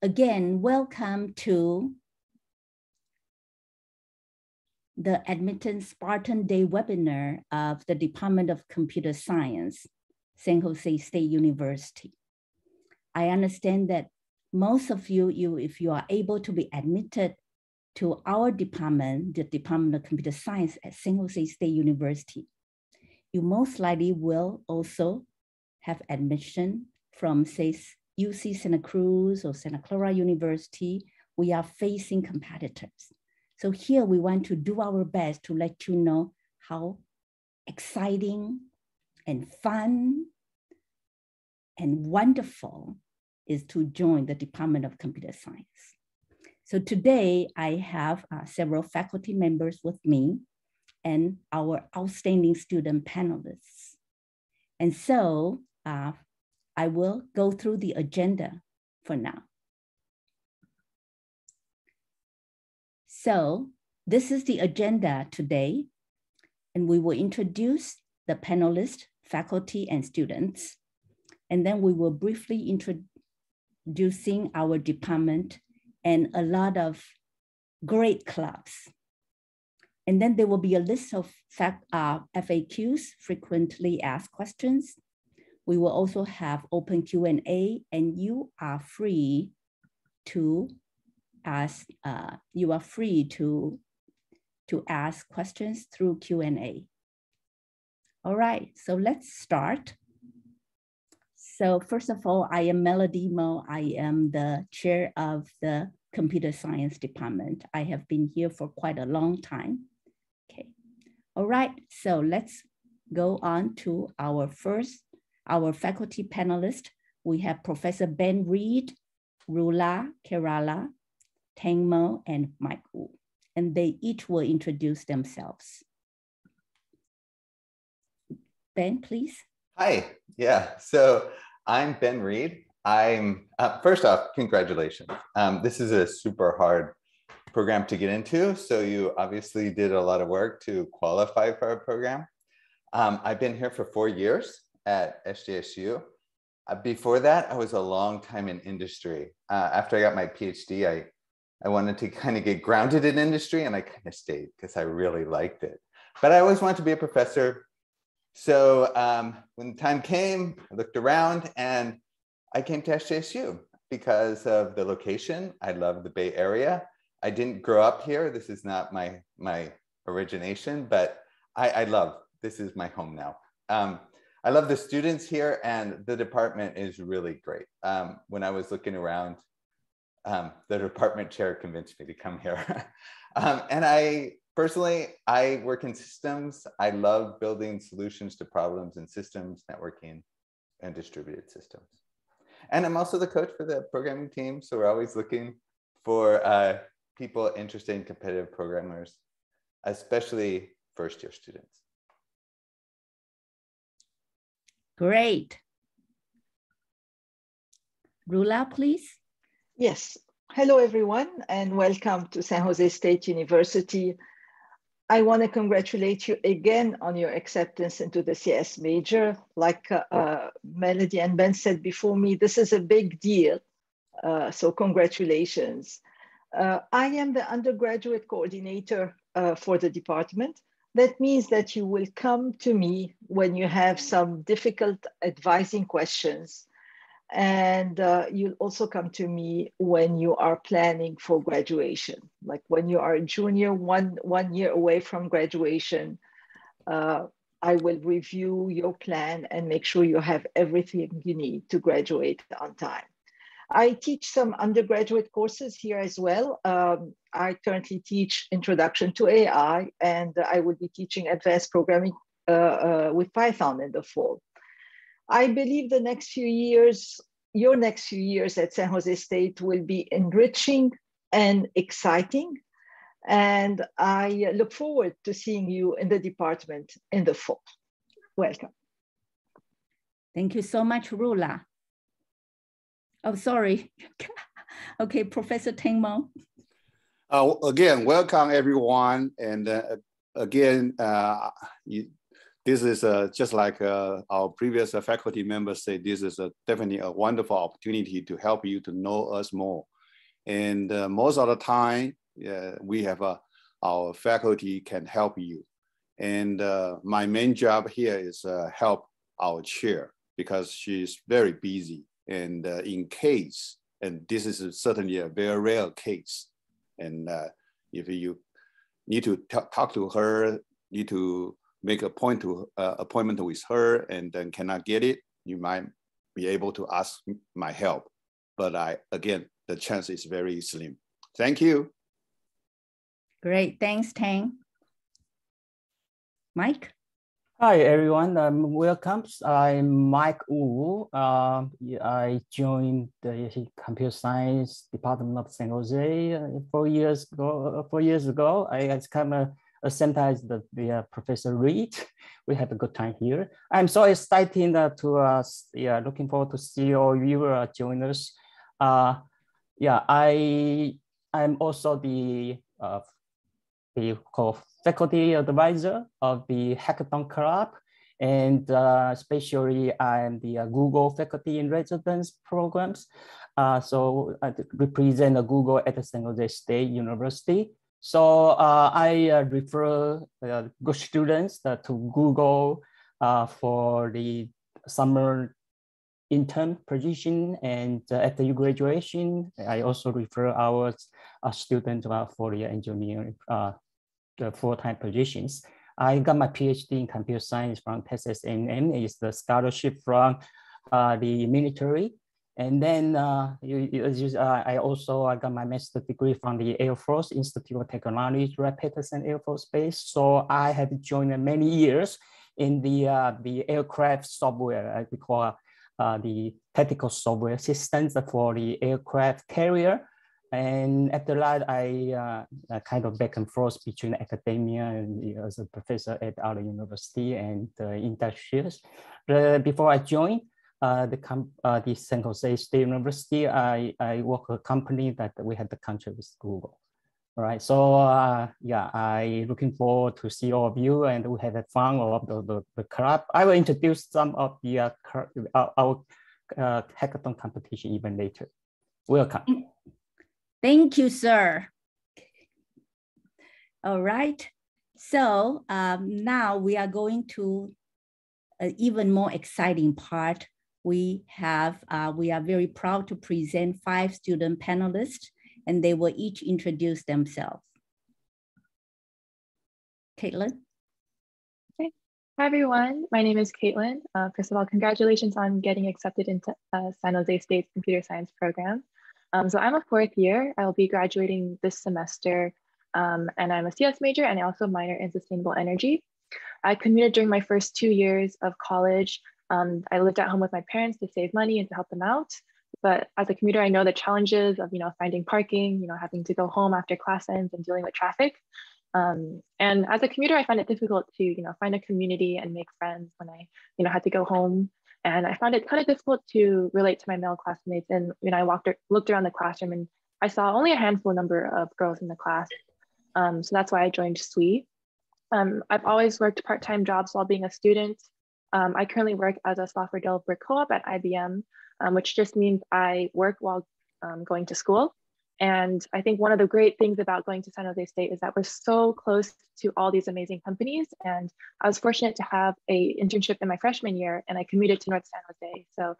Again, welcome to the Admittance Spartan Day webinar of the Department of Computer Science, San Jose State University. I understand that most of you, if you are able to be admitted to our department, the Department of Computer Science at San Jose State University, you most likely will also have admission from, say, UC Santa Cruz or Santa Clara University. We are facing competitors. So here we want to do our best to let you know how exciting and fun and wonderful is to join the Department of Computer Science. So today I have several faculty members with me and our outstanding student panelists. And so I will go through the agenda for now. So this is the agenda today, and we will introduce the panelists, faculty, and students. And then we will briefly introducing our department and a lot of great clubs. And then there will be a list of FAQs, frequently asked questions. We will also have open Q&A, and you are free to ask, ask questions through Q&A. All right, so let's start. So first of all, I am Melody Mo. I am the chair of the Computer Science Department. I have been here for quite a long time. Okay, all right, so let's go on to our faculty panelists. We have Professor Ben Reed, Rula Kerala, Tang Mo, and Mike Wu, and they each will introduce themselves. Ben, please. Hi, yeah, so I'm Ben Reed. I'm, first off, congratulations. This is a super hard program to get into, so you obviously did a lot of work to qualify for our program. I've been here for 4 years at SJSU. Before that, I was a long time in industry. After I got my PhD, I wanted to kind of get grounded in industry, and I kind of stayed because I really liked it. But I always wanted to be a professor. So when the time came, I looked around and I came to SJSU because of the location. I love the Bay Area. I didn't grow up here. This is not my origination, but this is my home now. I love the students here, and the department is really great. When I was looking around, the department chair convinced me to come here. And I work in systems. I love building solutions to problems in systems, networking, and distributed systems. And I'm also the coach for the programming team. So we're always looking for people interested in competitive programmers, especially first-year students. Great. Rula, please. Yes. Hello, everyone, and welcome to San Jose State University. I want to congratulate you again on your acceptance into the CS major. Like Melody and Ben said before me, this is a big deal. So congratulations. I am the undergraduate coordinator for the department. That means that you will come to me when you have some difficult advising questions. And you'll also come to me when you are planning for graduation. Like when you are a junior, one year away from graduation, I will review your plan and make sure you have everything you need to graduate on time. I teach some undergraduate courses here as well. I currently teach Introduction to AI, and I will be teaching advanced programming with Python in the fall. I believe the next few years, your next few years at San Jose State will be enriching and exciting. And I look forward to seeing you in the department in the fall. Welcome. Thank you so much, Rula. Oh, sorry. Okay, Professor Tang Mo. Again, welcome everyone. And again, this is just like our previous faculty members say, this is definitely a wonderful opportunity to help you to know us more. And most of the time, we have our faculty can help you. And my main job here is help our chair because she's very busy. And in case, and this is certainly a very rare case. And if you need to talk to her, need to make a appointment with her and then cannot get it, you might be able to ask my help. But again, the chance is very slim. Thank you. Great, thanks, Tang. Mike? Hi, everyone. Welcome. I'm Mike Wu. I joined the computer science department of San Jose 4 years ago. 4 years ago, I became sometimes the Professor Reed. We had a good time here. I'm so excited to looking forward to see all you join us. I'm also the faculty advisor of the Hackathon Club, and especially I'm the Google faculty in residence programs. So I represent Google at the San Jose State University. So I refer good students to Google for the summer intern position, and after your graduation, I also refer our students for the engineering the full-time positions. I got my PhD in computer science from Texas A&M. It's the scholarship from the military. And then I got my master's degree from the Air Force Institute of Technology, Rapid-Patterson Air Force Base. So I have joined many years in the aircraft software, we call the technical software systems for the aircraft carrier. And after that, I kind of back and forth between academia and as a professor at other university and industries. Before I joined the San Jose State University, I work at a company that we had the contract with Google. All right, so I looking forward to see all of you, and we have fun of the club. I will introduce some of the our hackathon competition even later. Welcome. Thank you, sir. All right, so now we are going to an even more exciting part. We are very proud to present 5 student panelists, and they will each introduce themselves. Caitlin? Okay. Hi, everyone. My name is Caitlin. First of all, congratulations on getting accepted into San Jose State's computer science program. So I'm a 4th year. I'll be graduating this semester, and I'm a CS major, and I also minor in sustainable energy. I commuted during my first 2 years of college. I lived at home with my parents to save money and to help them out. But as a commuter, I know the challenges of finding parking, having to go home after class ends and dealing with traffic. And as a commuter, I find it difficult to find a community and make friends when I had to go home. And I found it kind of difficult to relate to my male classmates. And I looked around the classroom, and I saw only a handful number of girls in the class. So that's why I joined SWE. I've always worked part-time jobs while being a student. I currently work as a software developer co-op at IBM, which just means I work while going to school. And I think one of the great things about going to San Jose State is that we're so close to all these amazing companies. And I was fortunate to have an internship in my freshman year, and I commuted to North San Jose. So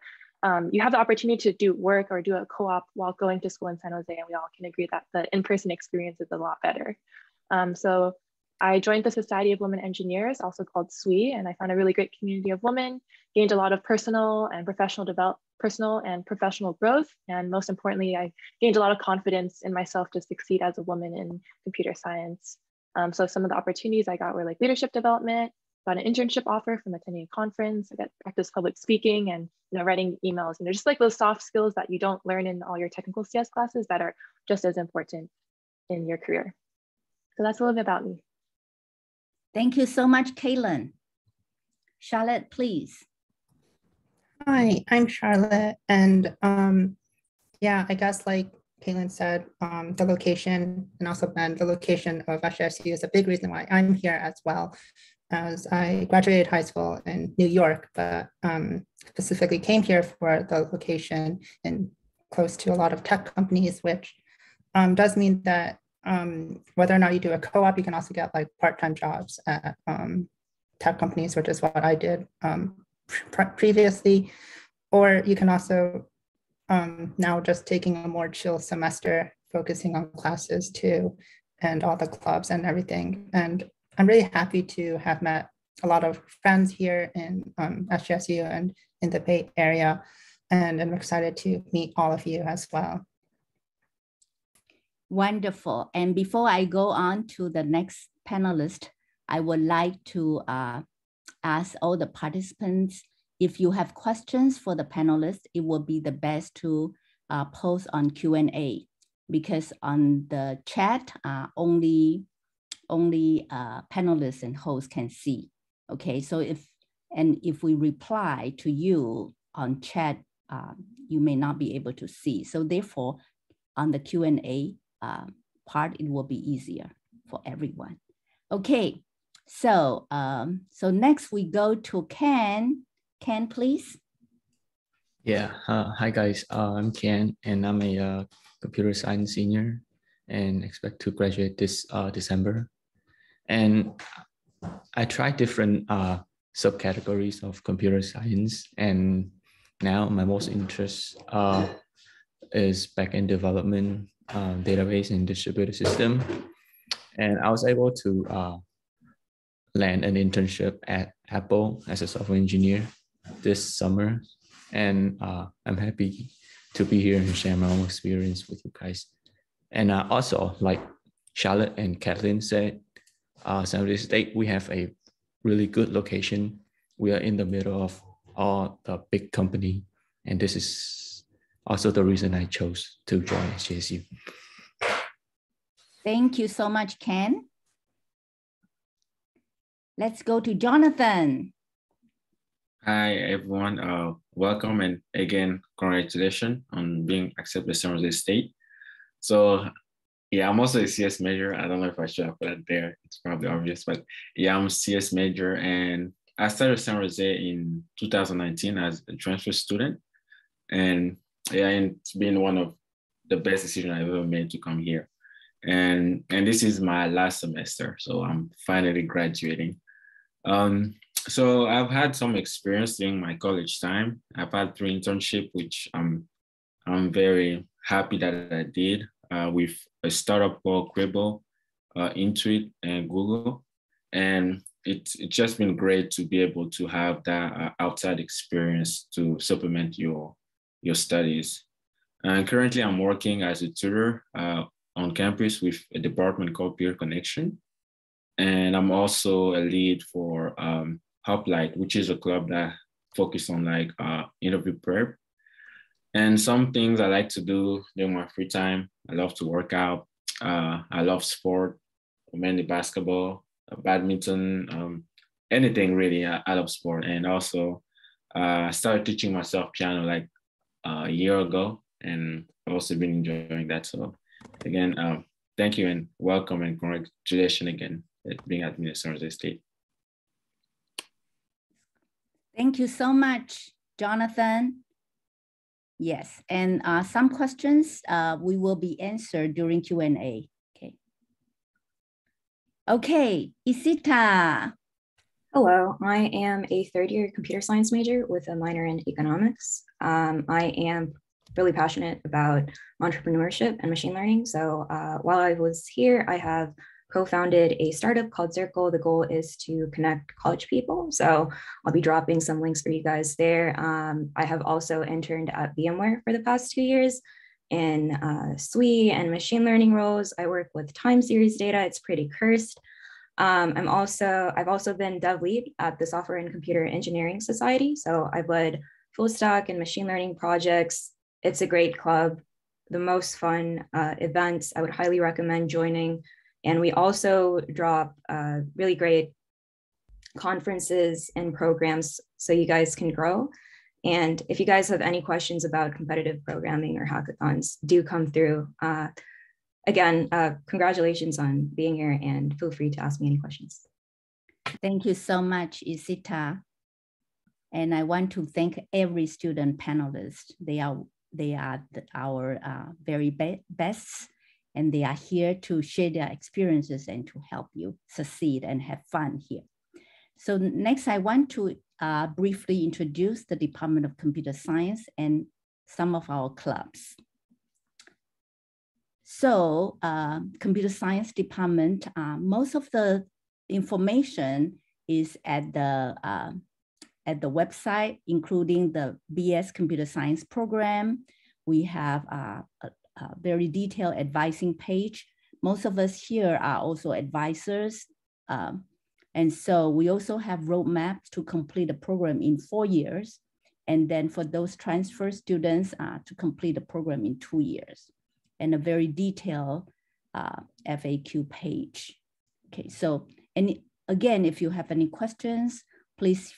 you have the opportunity to do work or do a co-op while going to school in San Jose, and we all can agree that the in-person experience is a lot better. So I joined the Society of Women Engineers, also called SWE, and I found a really great community of women, gained a lot of personal and professional growth. And most importantly, I gained a lot of confidence in myself to succeed as a woman in computer science. So some of the opportunities I got were like leadership development, got an internship offer from attending a conference, I got practice public speaking and writing emails, just like those soft skills that you don't learn in all your technical CS classes that are just as important in your career. So that's a little bit about me. Thank you so much, Caitlin. Charlotte, please. Hi, I'm Charlotte, and I guess like Caitlin said, the location and also Ben, the location of SJSU is a big reason why I'm here as well, as I graduated high school in New York, but specifically came here for the location and close to a lot of tech companies, which does mean that whether or not you do a co-op, you can also get like part-time jobs at tech companies, which is what I did previously. Or you can also now just taking a more chill semester, focusing on classes too, and all the clubs and everything. And I'm really happy to have met a lot of friends here in SJSU and in the Bay Area. And I'm excited to meet all of you as well. Wonderful. And before I go on to the next panelist, I would like to ask all the participants, if you have questions for the panelists, it would be the best to post on Q&A, because on the chat, only panelists and hosts can see. Okay, so if we reply to you on chat, you may not be able to see. So therefore, on the Q&A part, it will be easier for everyone. Okay, so next we go to Ken. Ken, please. Yeah, hi guys, I'm Ken, and I'm a computer science senior and expect to graduate this December. And I tried different subcategories of computer science, and now my most interest is backend development, database and distributed system. And I was able to land an internship at Apple as a software engineer this summer. And I'm happy to be here and share my own experience with you guys. And also, like Charlotte and Kathleen said, San Jose State, we have a really good location. We are in the middle of all the big company. And this is also the reason I chose to join SJSU. Thank you so much, Ken. Let's go to Jonathan. Hi, everyone. Welcome, and again, congratulations on being accepted at San Jose State. So, yeah, I'm also a CS major. I don't know if I should have put that there. It's probably obvious, but yeah, I'm a CS major, and I started San Jose in 2019 as a transfer student. And yeah, it's been one of the best decisions I've ever made to come here. And this is my last semester, so I'm finally graduating. So I've had some experience during my college time. I've had 3 internships, which I'm very happy that I did with a startup called Cribble, Intuit, and Google. And it's just been great to be able to have that outside experience to supplement your studies. And currently I'm working as a tutor on campus with a department called Peer Connection. And I'm also a lead for Hoplite, which is a club that focuses on like interview prep. And some things I like to do during my free time. I love to work out. I love sport, mainly basketball, badminton, anything really. I love sport. And also I started teaching myself piano like a year ago, and I've also been enjoying that. So again, thank you and welcome and congratulations again at being at San Jose State. Thank you so much, Jonathan. Yes, and some questions we will be answered during Q&A. Okay, Isita. Hello, I am a third-year computer science major with a minor in economics. I am really passionate about entrepreneurship and machine learning. So while I was here, I have co-founded a startup called Circle. The goal is to connect college people. So I'll be dropping some links for you guys there. I have also interned at VMware for the past 2 years in SWE and machine learning roles. I work with time series data. It's pretty cursed. I've also been dev lead at the Software and Computer Engineering Society. So I've led full stack and machine learning projects. It's a great club, the most fun events. I would highly recommend joining. And we also drop really great conferences and programs so you guys can grow. And if you guys have any questions about competitive programming or hackathons, do come through. Again, congratulations on being here and feel free to ask me any questions. Thank you so much, Isita. And I want to thank every student panelist. They are our very best. and they are here to share their experiences and to help you succeed and have fun here. So next, I want to briefly introduce the Department of Computer Science and some of our clubs. So Computer Science Department, most of the information is at the website, including the BS Computer Science program. We have a very detailed advising page. Most of us here are also advisors. And so we also have roadmaps to complete the program in 4 years. And then for those transfer students to complete the program in 2 years. And a very detailed FAQ page. Okay, so, and again, if you have any questions, please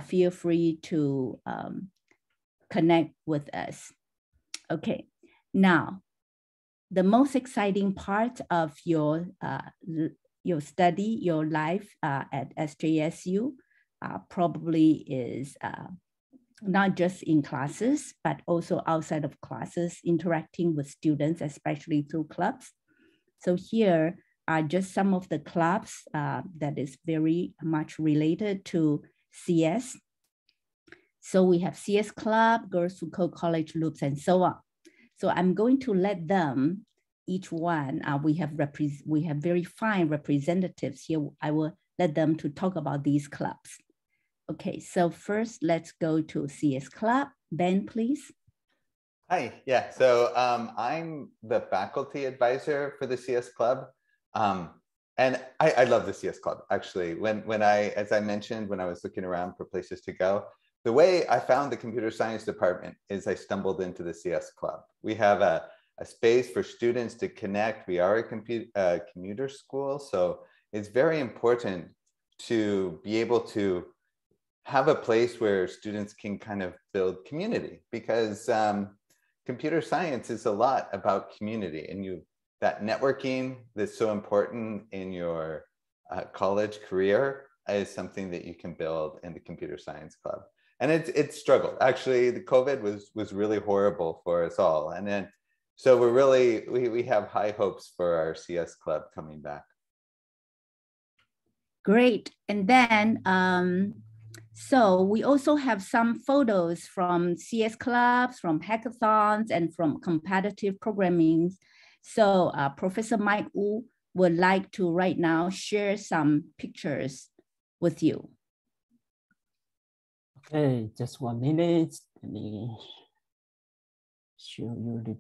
feel free to connect with us. Okay, now, the most exciting part of your study, your life at SJSU probably is not just in classes, but also outside of classes, interacting with students, especially through clubs. So here are just some of the clubs that is very much related to CS. So we have CS Club, Girls Who Code College Loops, and so on. So I'm going to let them, each one, we have very fine representatives here. I will let them to talk about these clubs. Okay, so first let's go to CS Club. Ben, please. Hi, yeah, so I'm the faculty advisor for the CS Club. And I love the CS Club, actually. As I mentioned, when I was looking around for places to go, the way I found the computer science department is I stumbled into the CS Club. We have a space for students to connect. We are a commuter school, so it's very important to be able to have a place where students can kind of build community, because computer science is a lot about community, and that networking that's so important in your college career is something that you can build in the Computer Science Club. And it's struggled. Actually, the COVID was really horrible for us all. And then, so we have high hopes for our CS Club coming back. Great. And then, so we also have some photos from CS clubs, from hackathons, and from competitive programming. So Professor Mike Wu would like to right now share some pictures with you. Okay, just 1 minute. Let me show you the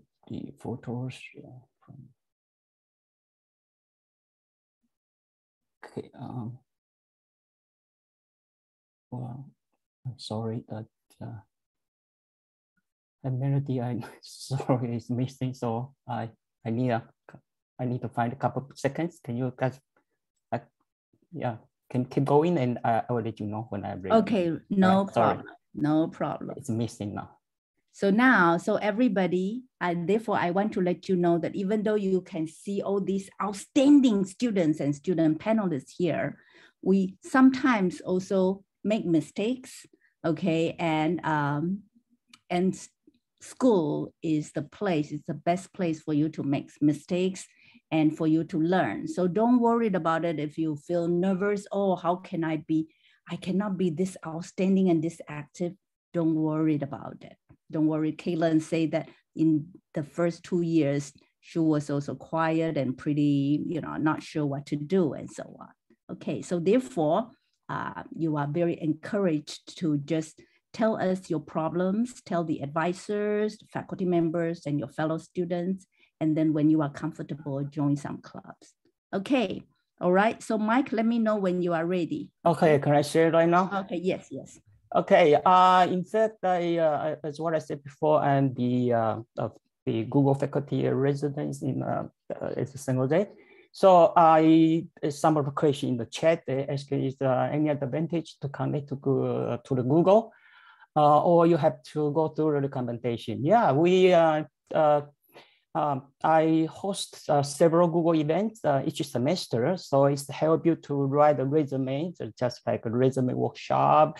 photos. Okay. Well, I'm sorry that melody I'm sorry is missing, so I need to find a couple of seconds. Can you guys, yeah, can keep going, and I will let you know when I'm ready. Okay, no problem. Sorry. No problem. It's missing now. So everybody, therefore I want to let you know that even though you can see all these outstanding students and student panelists here, we sometimes also make mistakes, okay? And school is the place, it's the best place for you to make mistakes and for you to learn. So don't worry about it if you feel nervous. Oh, how can I cannot be this outstanding and this active. Don't worry about it. Don't worry. Caitlin said that in the first 2 years, she was also quiet and pretty, not sure what to do and so on. Okay, so therefore, you are very encouraged to just tell us your problems, tell the advisors, the faculty members, and your fellow students. And then when you are comfortable, join some clubs. Okay, all right. So Mike, let me know when you are ready. Okay, can I share right now? Okay, yes. Okay, in fact, as what I said before, I'm the Google faculty residence in San Jose. So some of the question in the chat, asking is any advantage to connect to the Google, or you have to go through the recommendation. Yeah, I host several Google events each semester. So it's help you to write a resume, so just like a resume workshop,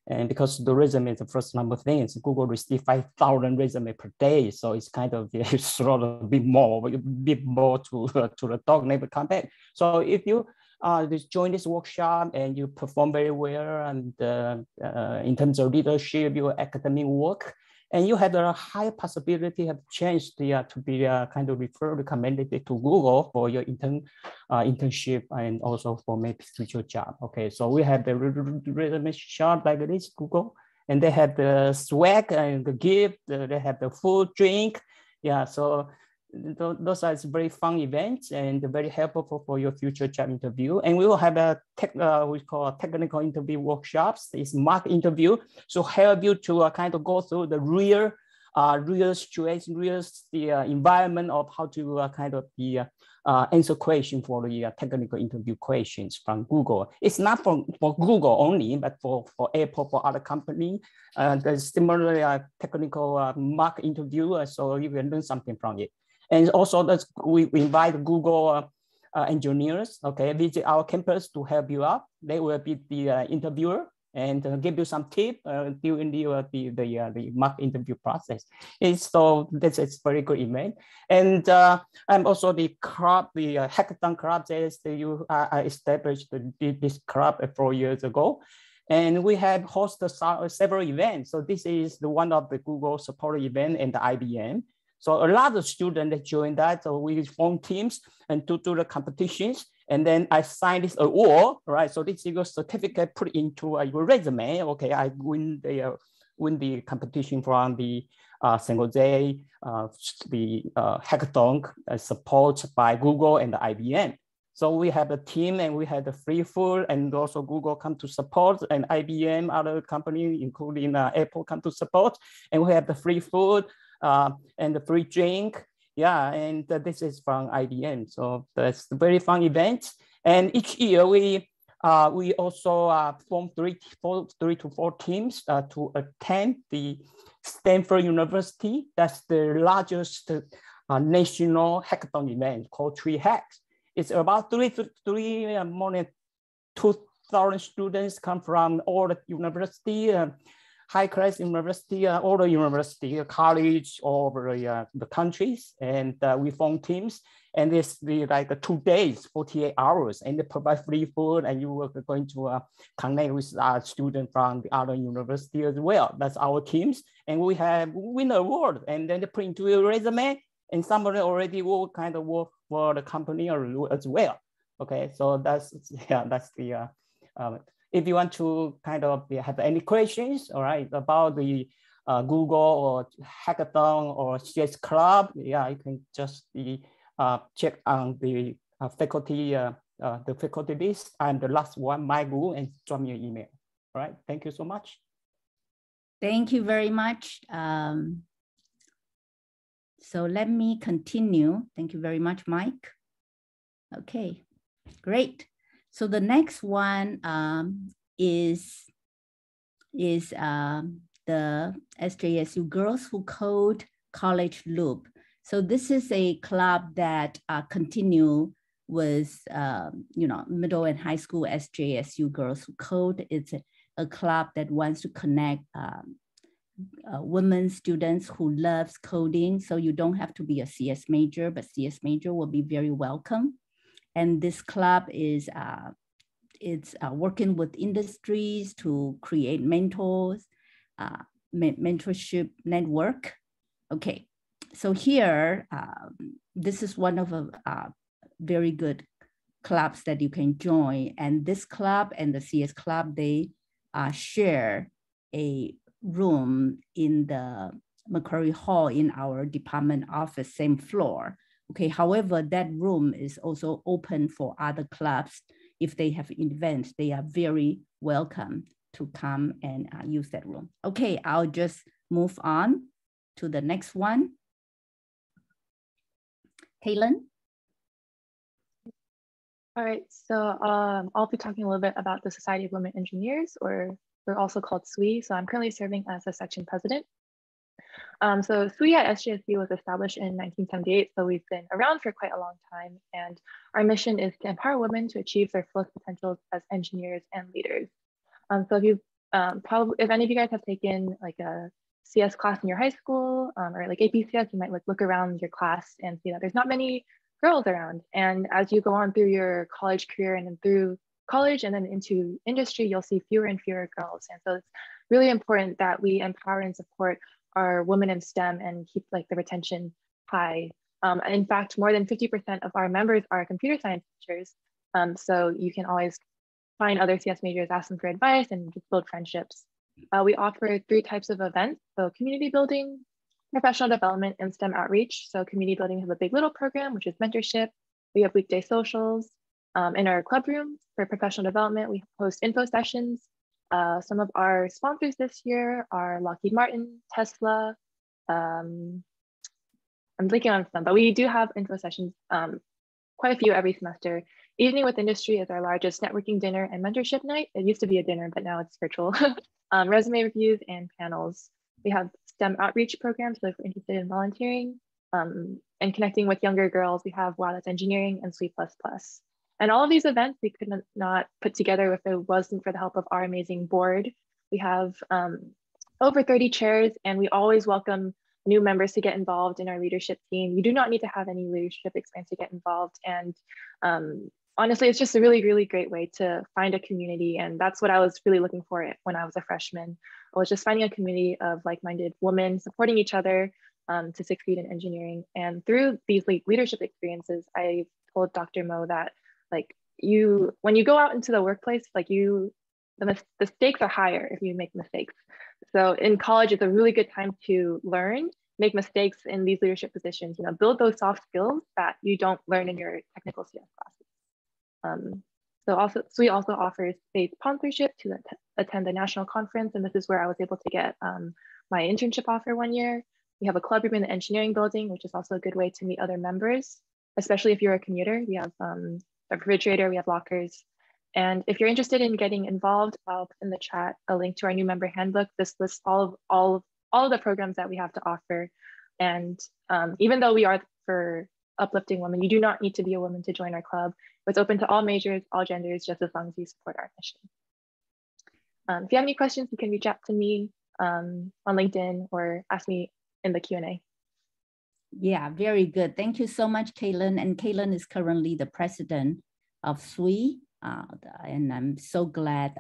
And because the resume is the first number thing, Google receives 5,000 resume per day. So it's kind of sort of a bit more to the dog neighbor campaign. So if you join this workshop and you perform very well and in terms of leadership, your academic work, and you have a high possibility have chance to be kind of recommended to Google for your internship and also for maybe future job. Okay, so we have the resume shop like this, Google, and they have the swag and the gift, they have the food, drink. Yeah, so those are very fun events and very helpful for your future job interview. And we will have a we call technical interview workshops. It's mock interview, so help you to kind of go through the real situation, the environment of how to kind of answer question for the technical interview questions from Google. It's not for Google only, but for Apple, for other company. There's similar technical mock interview, so you can learn something from it. And also we invite Google engineers, okay, visit our campus to help you out. They will be the interviewer and give you some tip during the mock interview process. So this is very good event. And I'm also the club, the hackathon club. I established this club 4 years ago. And we have hosted several events. So this is the one of the Google supported event and the IBM. So a lot of students joined that. So we form teams and to do the competitions. And then I signed this award, right? So this is your certificate put into your resume. Okay, I win the competition from the San Jose, the hackathon supported by Google and the IBM. So we have a team and we have the free food and also Google come to support and IBM, other companies, including Apple come to support. And we have the free food and the free drink. Yeah, and this is from IBM. So that's a very fun event. And each year we also form three to four teams to attend the Stanford University. That's the largest national hackathon event called 3 Hacks. It's about more than 2,000 students come from all the university, high-class university, all the university, college, all over the countries. And we form teams. And it's like 2 days, 48 hours, and they provide free food. And you are going to connect with students from the other university as well. That's our teams. And we have win award. And then they put into your resume. And somebody already will kind of work for the company or as well. Okay, so that's the, if you want to kind of have any questions, all right, about the Google or hackathon or CS club, yeah, you can just check on the faculty list. I'm the last one, my group, and drop me an email. All right, thank you so much. Thank you very much. So let me continue. Thank you very much, Mike. Okay, great. So the next one is the SJSU Girls Who Code College Loop. So this is a club that continue with middle and high school SJSU Girls Who Code. It's a club that wants to connect women students who loves coding. So you don't have to be a CS major, but CS major will be very welcome. And this club is working with industries to create mentors, mentorship network. Okay, so here, this is one of a very good clubs that you can join. And this club and the CS club, they share a room in the Macquarie Hall in our department office, same floor. Okay, however, that room is also open for other clubs. If they have events, they are very welcome to come and use that room. Okay, I'll just move on to the next one. Caitlin? All right, so I'll be talking a little bit about the Society of Women Engineers, or we're also called SWE. So I'm currently serving as a section president. So SWE at SJSU was established in 1978, so we've been around for quite a long time. And our mission is to empower women to achieve their fullest potentials as engineers and leaders. So if you've probably if any of you guys have taken like a CS class in your high school or like APCS, you might like look around your class and see that there's not many girls around. And as you go on through your college career and then through college and then into industry, you'll see fewer and fewer girls. And so it's really important that we empower and support our women in STEM and keep like the retention high. In fact, more than 50% of our members are computer science teachers. So you can always find other CS majors, ask them for advice, and just build friendships. We offer 3 types of events: so community building, professional development, and STEM outreach. So community building has a Big Little program, which is mentorship. We have weekday socials. In our club room for professional development, we host info sessions. Some of our sponsors this year are Lockheed Martin, Tesla. I'm blinking on some, but we do have info sessions, quite a few every semester. Evening with Industry is our largest networking dinner and mentorship night. It used to be a dinner, but now it's virtual. Resume reviews and panels. We have STEM outreach programs, so if you're interested in volunteering and connecting with younger girls, we have Wow That's Engineering and Sweet Plus Plus. And all of these events we could not put together if it wasn't for the help of our amazing board. We have over 30 chairs, and we always welcome new members to get involved in our leadership team. You do not need to have any leadership experience to get involved. And honestly, it's just a really, really great way to find a community. And that's what I was really looking for when I was a freshman. I was just finding a community of like-minded women supporting each other to succeed in engineering. And through these leadership experiences, I told Dr. Mo that like when you go out into the workplace, like the stakes are higher if you make mistakes. So in college, it's a really good time to learn, make mistakes in these leadership positions, build those soft skills that you don't learn in your technical CS classes. So we also offer state sponsorship to attend the national conference. And this is where I was able to get my internship offer one year. We have a club room in the engineering building, which is also a good way to meet other members, especially if you're a commuter. We have a refrigerator, we have lockers. And if you're interested in getting involved, I'll put in the chat a link to our new member handbook. This lists all of the programs that we have to offer. And even though we are for uplifting women, you do not need to be a woman to join our club. It's open to all majors, all genders, just as long as you support our mission. If you have any questions, you can reach out to me on LinkedIn or ask me in the Q&A. Yeah, very good. Thank you so much, Kaylin. And Kaylin is currently the president of SWE. And I'm so glad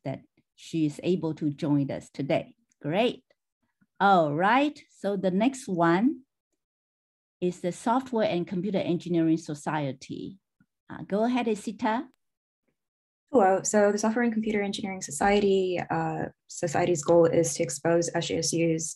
that she is able to join us today. Great. All right. So the next one is the Software and Computer Engineering Society. Go ahead, Isita. Hello. So the Software and Computer Engineering Society's goal is to expose SJSU's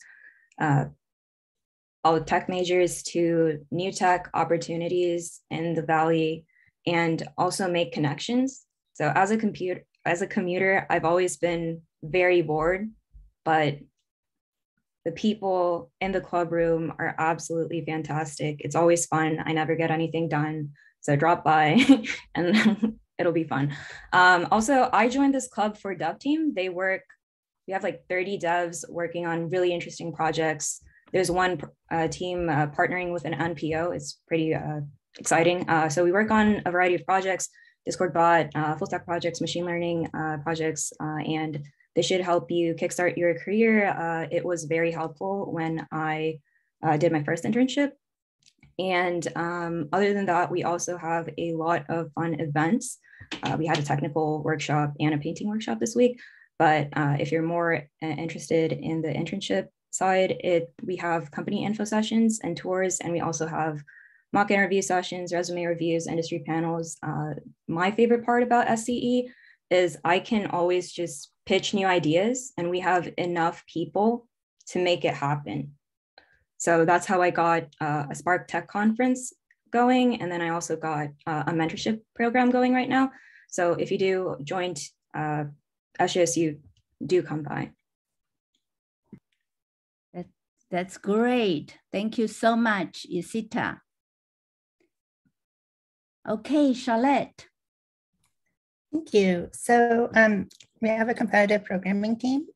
all tech majors to new tech opportunities in the Valley and also make connections. So as a commuter, I've always been very bored, but the people in the club room are absolutely fantastic. It's always fun. I never get anything done. So drop by and it'll be fun. Also, I joined this club for Dev Team. We have like 30 devs working on really interesting projects. There's one team partnering with an NPO. It's pretty exciting. So we work on a variety of projects, Discord bot, full stack projects, machine learning projects, and they should help you kickstart your career. It was very helpful when I did my first internship. And other than that, we also have a lot of fun events. We had a technical workshop and a painting workshop this week. But if you're more interested in the internship side, we have company info sessions and tours, and we also have mock interview sessions, resume reviews, industry panels. My favorite part about SCE is I can always just pitch new ideas, and we have enough people to make it happen. So that's how I got a Spark Tech conference going, and then I also got a mentorship program going right now. So if you do join SJSU, do come by. That's great. Thank you so much, Isita. Okay, Charlotte. Thank you. So we have a competitive programming team.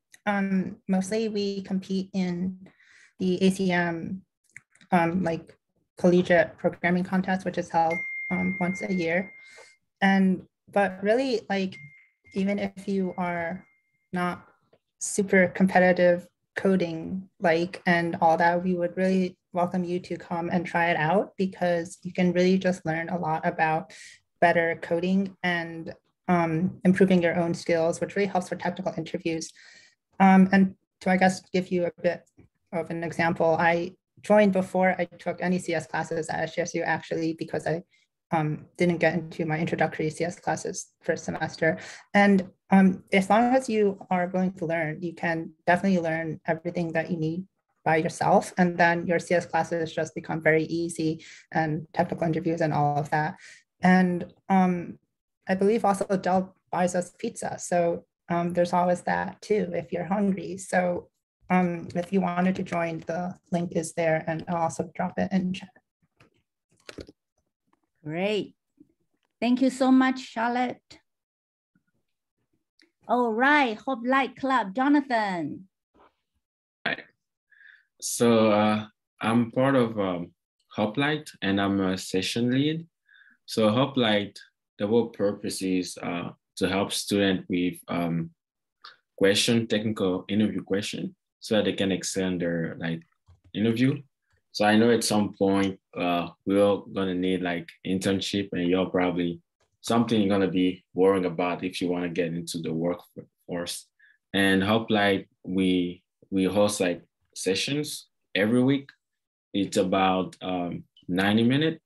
Mostly we compete in the ACM like collegiate programming contest, which is held once a year. But really, like, even if you are not super competitive coding and all that, we would really welcome you to come and try it out, because you can really just learn a lot about better coding and improving your own skills, which really helps for technical interviews. And to, I guess, give you a bit of an example, I joined before I took any CS classes at SJSU, actually, because I didn't get into my introductory CS classes first semester. And as long as you are willing to learn, you can definitely learn everything that you need by yourself. And then your CS classes just become very easy, and technical interviews and all of that. And I believe also Dell buys us pizza. So there's always that too, if you're hungry. So if you wanted to join, the link is there, and I'll also drop it in chat. Great. Thank you so much, Charlotte. All right, Hope Light Club, Jonathan. Hi. So I'm part of Hoplite, and I'm a session lead. So Hoplite, the whole purpose is to help students with technical interview question, so that they can excel in their interview. So I know at some point we're gonna need internship, and you're probably something you're gonna be worrying about if you want to get into the workforce. And Hoplite, we host sessions every week. It's about 90 minutes.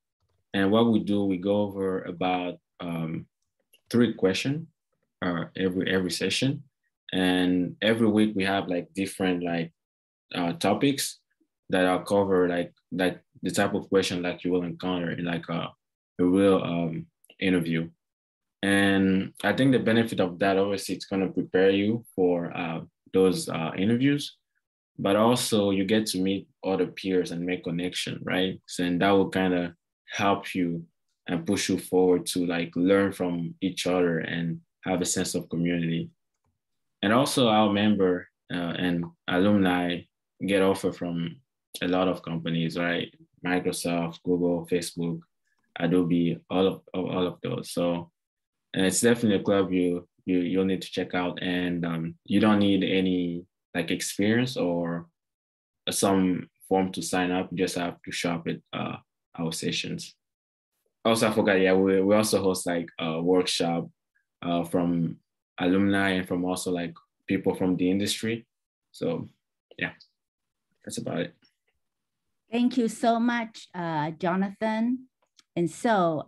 And what we do, we go over about 3 questions every session. And every week we have different topics that are covered, the type of question you will encounter in a real interview. And I think the benefit of that, obviously, it's going to prepare you for those interviews, but also you get to meet other peers and make connection, right? So, and that will kind of help you and push you forward to learn from each other and have a sense of community. And also our member and alumni get offer from a lot of companies, right? Microsoft, Google, Facebook, Adobe, all of those. So, and it's definitely a club you'll need to check out. And you don't need any experience or some form to sign up. You just have to show up at our sessions. Also, I forgot, yeah, we also host a workshop from alumni and from also people from the industry. So yeah, that's about it. Thank you so much, Jonathan. And so,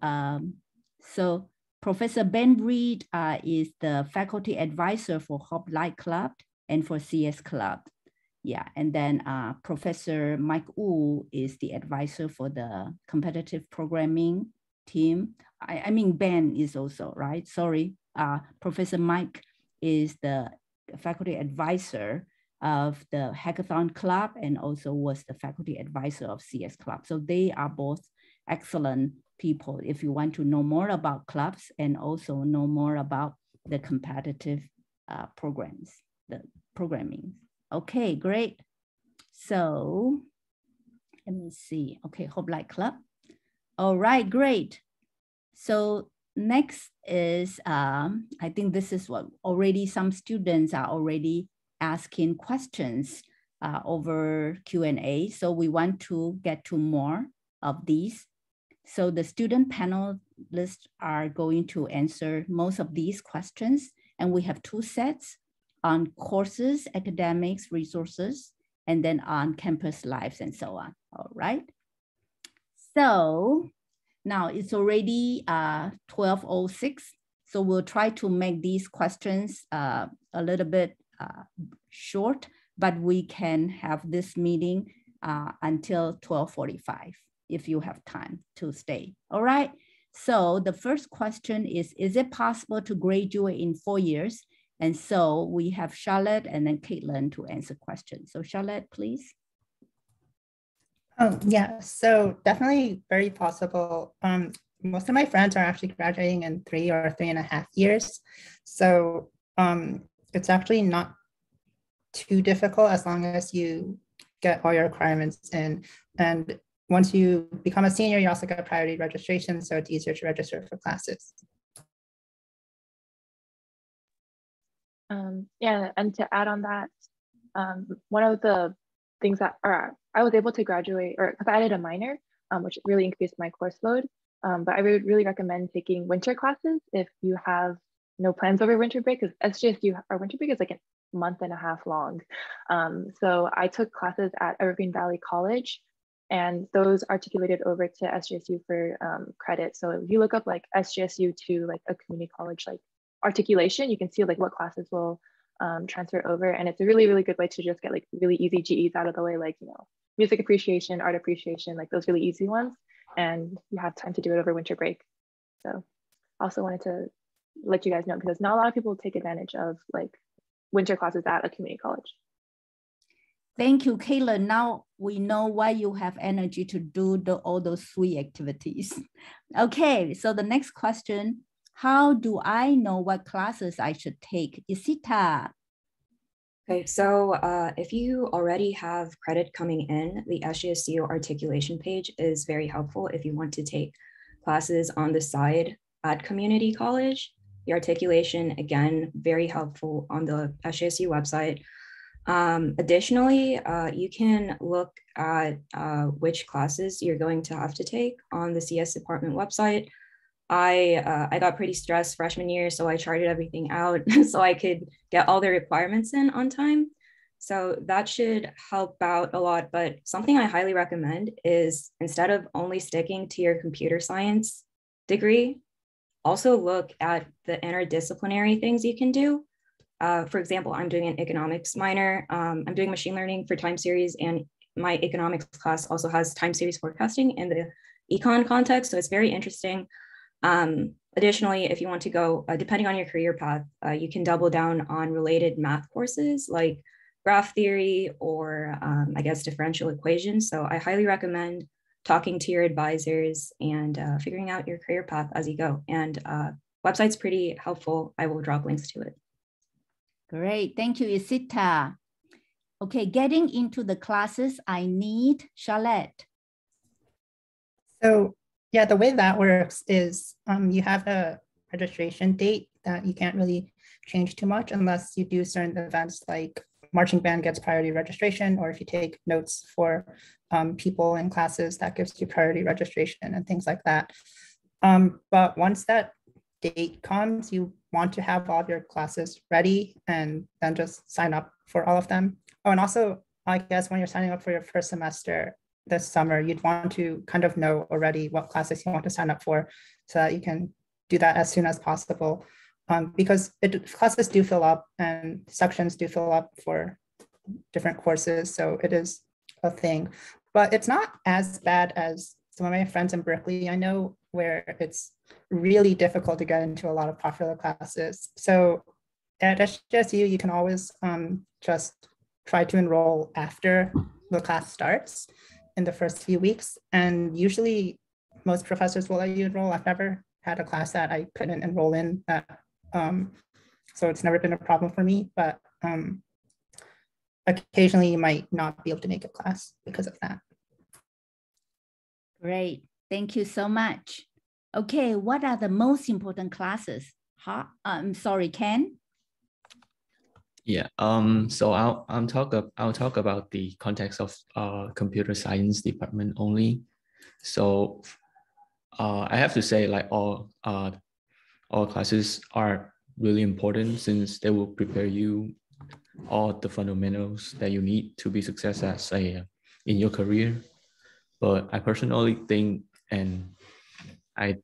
Professor Ben Reed is the faculty advisor for Hop Light Club and for CS Club. Yeah, and then Professor Mike Wu is the advisor for the competitive programming team. I mean, Ben is also, right? Sorry, Professor Mike is the faculty advisor of the Hackathon Club and also was the faculty advisor of CS Club. So they are both excellent people if you want to know more about clubs and also know more about the competitive programs, the programming. Okay, great. So let me see. Okay, Hope Light Club. All right, great. So next is, I think this is what already some students are already asking questions over Q&A. So we want to get to more of these. So the student panelists are going to answer most of these questions. And we have 2 sets on courses, academics, resources, and then on campus lives and so on, all right? So now it's already 12:06. So we'll try to make these questions a little bit short, but we can have this meeting until 12:45 if you have time to stay, all right? So the first question is it possible to graduate in 4 years? And so we have Charlotte and then Caitlin to answer questions. So Charlotte, please. Oh, yeah, so definitely very possible. Most of my friends are actually graduating in 3 or 3.5 years. So it's actually not too difficult as long as you get all your requirements in. And once you become a senior, you also get priority registration, so it's easier to register for classes. Yeah, and to add on that, one of the things that I was able to graduate, or because I added a minor, which really increased my course load. But I would really recommend taking winter classes if you have no plans over winter break, because SJSU, our winter break is like a month and a half long. So I took classes at Evergreen Valley College, and those articulated over to SJSU for credit. So if you look up like SJSU to like a community college like articulation, you can see like what classes will transfer over. And it's a really, really good way to just get like really easy GEs out of the way, like, you know, music appreciation, art appreciation, like those really easy ones. And you have time to do it over winter break. So also wanted to let you guys know, because not a lot of people take advantage of like winter classes at a community college. Thank you, Kayla. Now we know why you have energy to do all those 3 activities. Okay, so the next question, how do I know what classes I should take? Isita. Okay, so if you already have credit coming in, the SJSU articulation page is very helpful if you want to take classes on the side at community college. The articulation, again, very helpful on the SJSU website. Additionally, you can look at which classes you're going to have to take on the CS department website. I got pretty stressed freshman year, so I charted everything out so I could get all the requirements in on time. So that should help out a lot. But something I highly recommend is, instead of only sticking to your computer science degree, also look at the interdisciplinary things you can do. For example, I'm doing an economics minor. I'm doing machine learning for time series, and my economics class also has time series forecasting in the econ context. So it's very interesting. Additionally, if you want to go, depending on your career path, you can double down on related math courses like graph theory or I guess differential equations. So I highly recommend talking to your advisors and figuring out your career path as you go. And website's pretty helpful. I will drop links to it. Great, thank you, Isita. Okay, getting into the classes I need, Charlotte. So yeah, the way that works is you have a registration date that you can't really change too much unless you do certain events like marching band gets priority registration, or if you take notes for people in classes, that gives you priority registration and things like that. But once that date comes, you want to have all of your classes ready and then just sign up for all of them. Oh, and also, I guess when you're signing up for your first semester this summer, you'd want to kind of know already what classes you want to sign up for so that you can do that as soon as possible. Because classes do fill up and sections do fill up for different courses. So it is a thing, but it's not as bad as some of my friends in Berkeley I know, where it's really difficult to get into a lot of popular classes. So at SJSU, you can always just try to enroll after the class starts in the first few weeks. And usually most professors will let you enroll. I've never had a class that I couldn't enroll in. So it's never been a problem for me, but occasionally you might not be able to make a class because of that. Great, thank you so much. Okay, what are the most important classes? I'm sorry, Ken? Yeah, so I'll talk about the context of computer science department only. So I have to say, like, all classes are really important, since they will prepare you all the fundamentals that you need to be successful as in your career. But I personally think, and I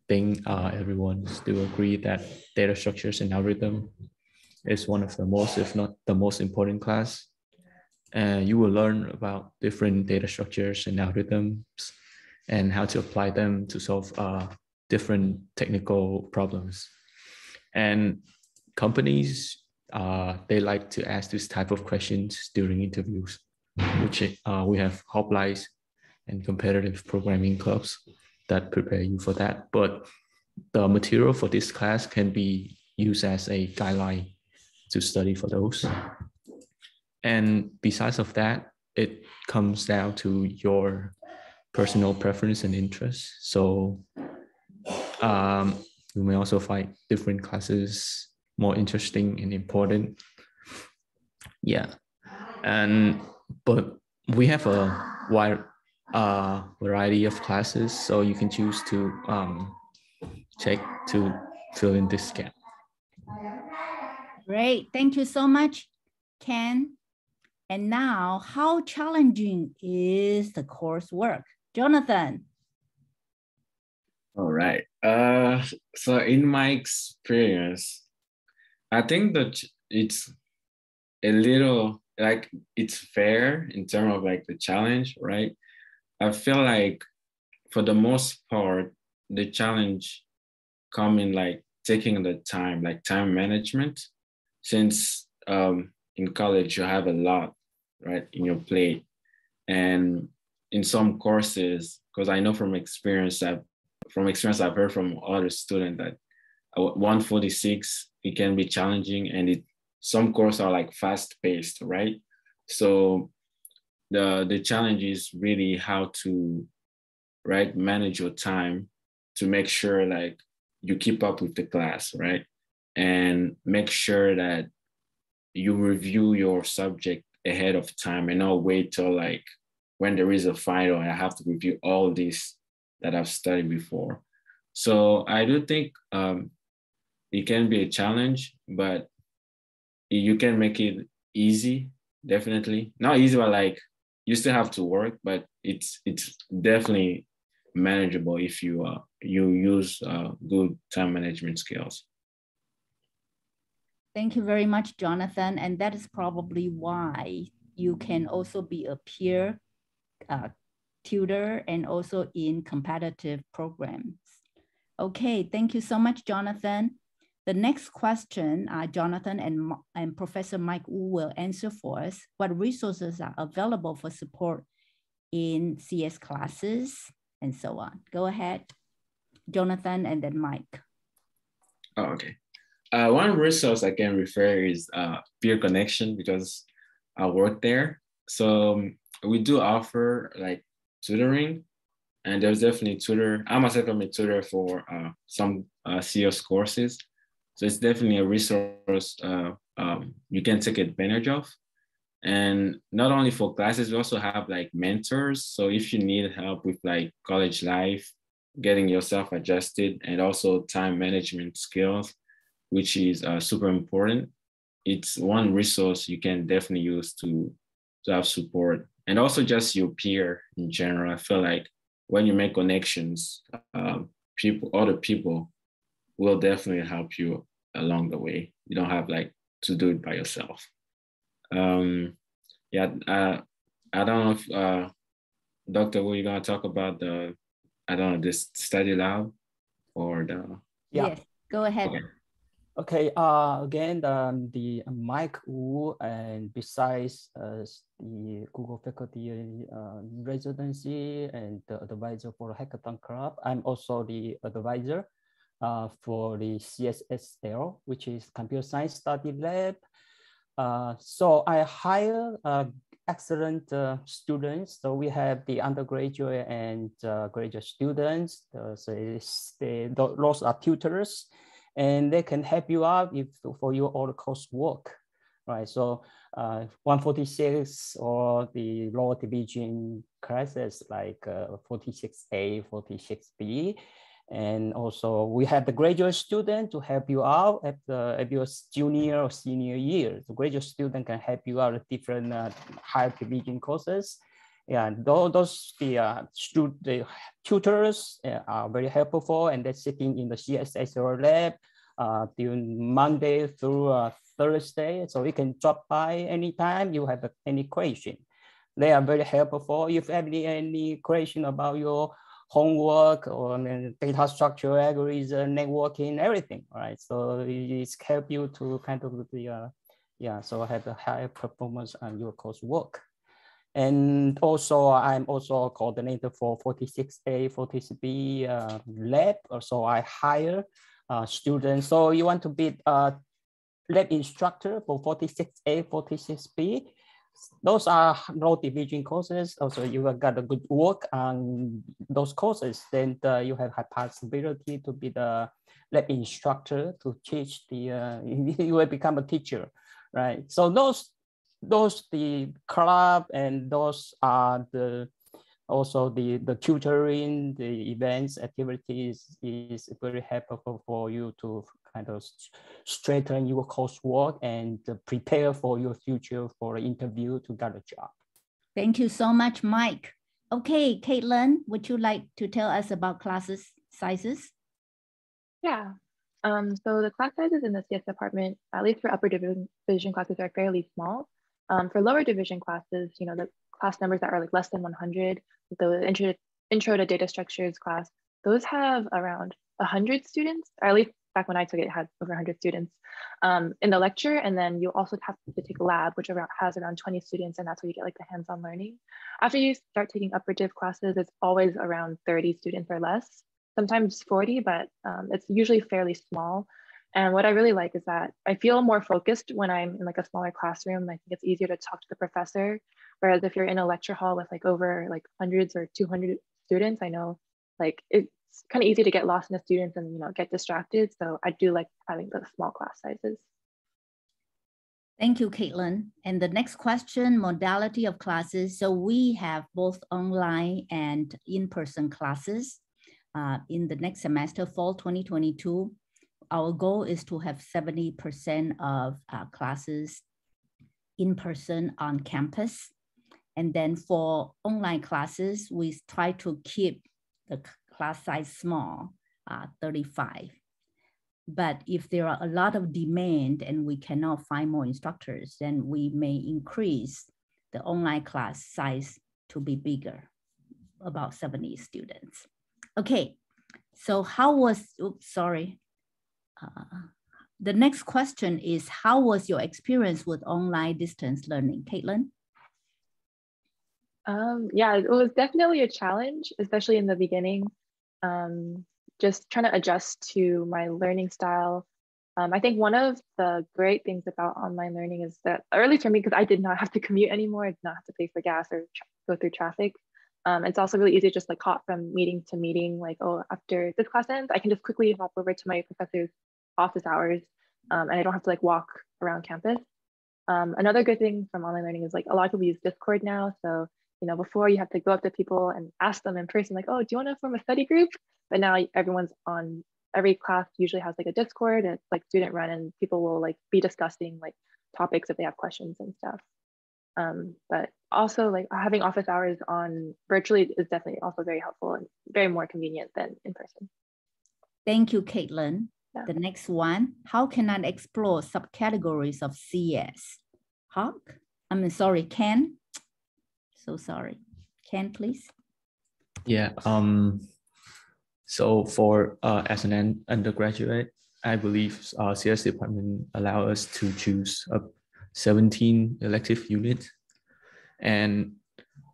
think everyone still agree, that data structures and algorithm is one of the most, if not the most important class. You will learn about different data structures and algorithms and how to apply them to solve different technical problems. And companies, they like to ask this type of questions during interviews, which we have hoplites and competitive programming clubs that prepare you for that. But the material for this class can be used as a guideline to study for those. And besides of that, it comes down to your personal preference and interest. So you may also find different classes more interesting and important. Yeah, but we have a wide variety of classes, so you can choose to check to fill in this gap. Great, thank you so much, Ken. And now, how challenging is the coursework? Jonathan. All right. So in my experience, I think that it's a little like it's fair in terms of like the challenge, right? I feel like for the most part, the challenge come in like taking the time, like time management, since in college you have a lot, right, in your plate. And in some courses, because I know from experience I've heard from other students that 146, it can be challenging, and some courses are like fast paced, right? So the challenge is really how to, right, manage your time to make sure like you keep up with the class, right? And make sure that you review your subject ahead of time and not wait till like when there is a final and I have to review all this that I've studied before. So I do think it can be a challenge, but you can make it easy, definitely. Not easy, but like you still have to work, but it's definitely manageable if you use good time management skills. Thank you very much, Jonathan. And that is probably why you can also be a peer tutor and also in competitive programs. Okay, thank you so much, Jonathan. The next question, Jonathan and Professor Mike Wu will answer for us. What resources are available for support in CS classes and so on? Go ahead, Jonathan, and then Mike. Oh, okay. One resource I can refer is Peer Connection, because I work there. So we do offer like tutoring, and there's definitely tutor. I myself am a tutor for some CS courses. So it's definitely a resource you can take advantage of. And not only for classes, we also have like mentors. So if you need help with like college life, getting yourself adjusted, and also time management skills, which is super important, it's one resource you can definitely use to have support. And also just your peer in general. I feel like when you make connections, other people will definitely help you along the way. You don't have like to do it by yourself. Yeah, I don't know if Dr. Wu, you're gonna talk about this study lab or the. Yeah. Yes, go ahead. Okay. Okay, again, the Mike Wu, and besides the Google faculty residency and the advisor for Hackathon Club, I'm also the advisor for the CSSL, which is Computer Science Study Lab. So I hire excellent students. So we have the undergraduate and graduate students. Those are tutors, and they can help you out for your all coursework, right? So 146 or the lower division classes like 46A, 46B. And also we have the graduate student to help you out at your junior or senior year. The graduate student can help you out with different higher division courses. Yeah, the tutors are very helpful, and they're sitting in the CSSR lab during Monday through Thursday. So you can drop by anytime you have any question. They are very helpful. If you have any question about your homework or data structure, algorithm, networking, everything, right? So it's help you to kind of so have a higher performance on your coursework. And also, I'm also a coordinator for 46A, 46B lab. So I hire students. So you want to be a lab instructor for 46A, 46B. those are row division courses. Also, you have got a good work on those courses, then you have high possibility to be the lab instructor to teach the, you will become a teacher, right? So those the club and those are also the tutoring, the events, activities is very helpful for you to kind of strengthen your coursework and prepare for your future for an interview to get a job. Thank you so much, Mike. Okay, Caitlin, would you like to tell us about classes sizes? Yeah. So the class sizes in the CS department, at least for upper division classes, are fairly small. For lower division classes, you know, the class numbers that are like less than 100, the intro to data structures class, those have around 100 students, or at least back when I took it, it had over 100 students in the lecture. And then you also have to take a lab, which has around 20 students, and that's where you get like the hands-on learning. After you start taking upper div classes, it's always around 30 students or less, sometimes 40, but it's usually fairly small. And what I really like is that I feel more focused when I'm in like a smaller classroom. I think it's easier to talk to the professor. Whereas if you're in a lecture hall with like over like hundreds or 200 students, I know like it's kind of easy to get lost in the students and, you know, get distracted. So I do like having the small class sizes. Thank you, Caitlin. And the next question, modality of classes. So we have both online and in-person classes in the next semester, fall 2022. Our goal is to have 70% of classes in person on campus. And then for online classes, we try to keep the class size small, 35. But if there are a lot of demand and we cannot find more instructors, then we may increase the online class size to be bigger, about 70 students. Okay, so how was, oops, sorry. The next question is, how was your experience with online distance learning? Caitlin? Yeah, it was definitely a challenge, especially in the beginning. Just trying to adjust to my learning style. I think one of the great things about online learning is that, or at least for me, because I did not have to commute anymore, I did not have to pay for gas or go through traffic. It's also really easy to just like hop from meeting to meeting, like, oh, after this class ends, I can just quickly hop over to my professor's office hours and I don't have to like walk around campus. Another good thing from online learning is like a lot of people use Discord now. So, you know, before you have to go up to people and ask them in person, like, oh, do you want to form a study group? But now everyone's on, every class usually has like a Discord and it's like student run and people will like be discussing like topics if they have questions and stuff. But also like having office hours on virtually is definitely also very helpful and very more convenient than in person. Thank you, Caitlin. Yeah. The next one, how can I explore subcategories of CS? Hawk? I'm sorry, Ken? So sorry. Ken, please. Yeah, so for as an undergraduate, I believe CS department allow us to choose 17 elective units. And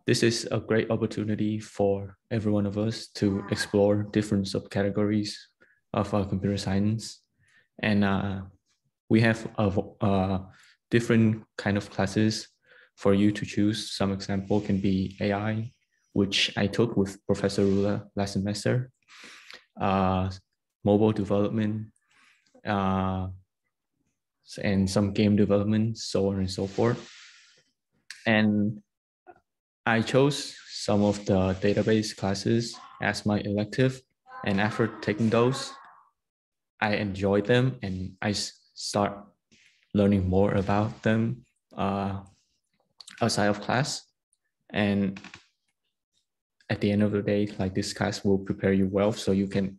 this is a great opportunity for every one of us to explore different subcategories of computer science. And we have different kind of classes for you to choose. Some example can be AI, which I took with Professor Rula last semester, mobile development, and some game development, so on and so forth. And I chose some of the database classes as my elective, and after taking those, I enjoyed them and I start learning more about them outside of class. And at the end of the day, like this class will prepare you well so you can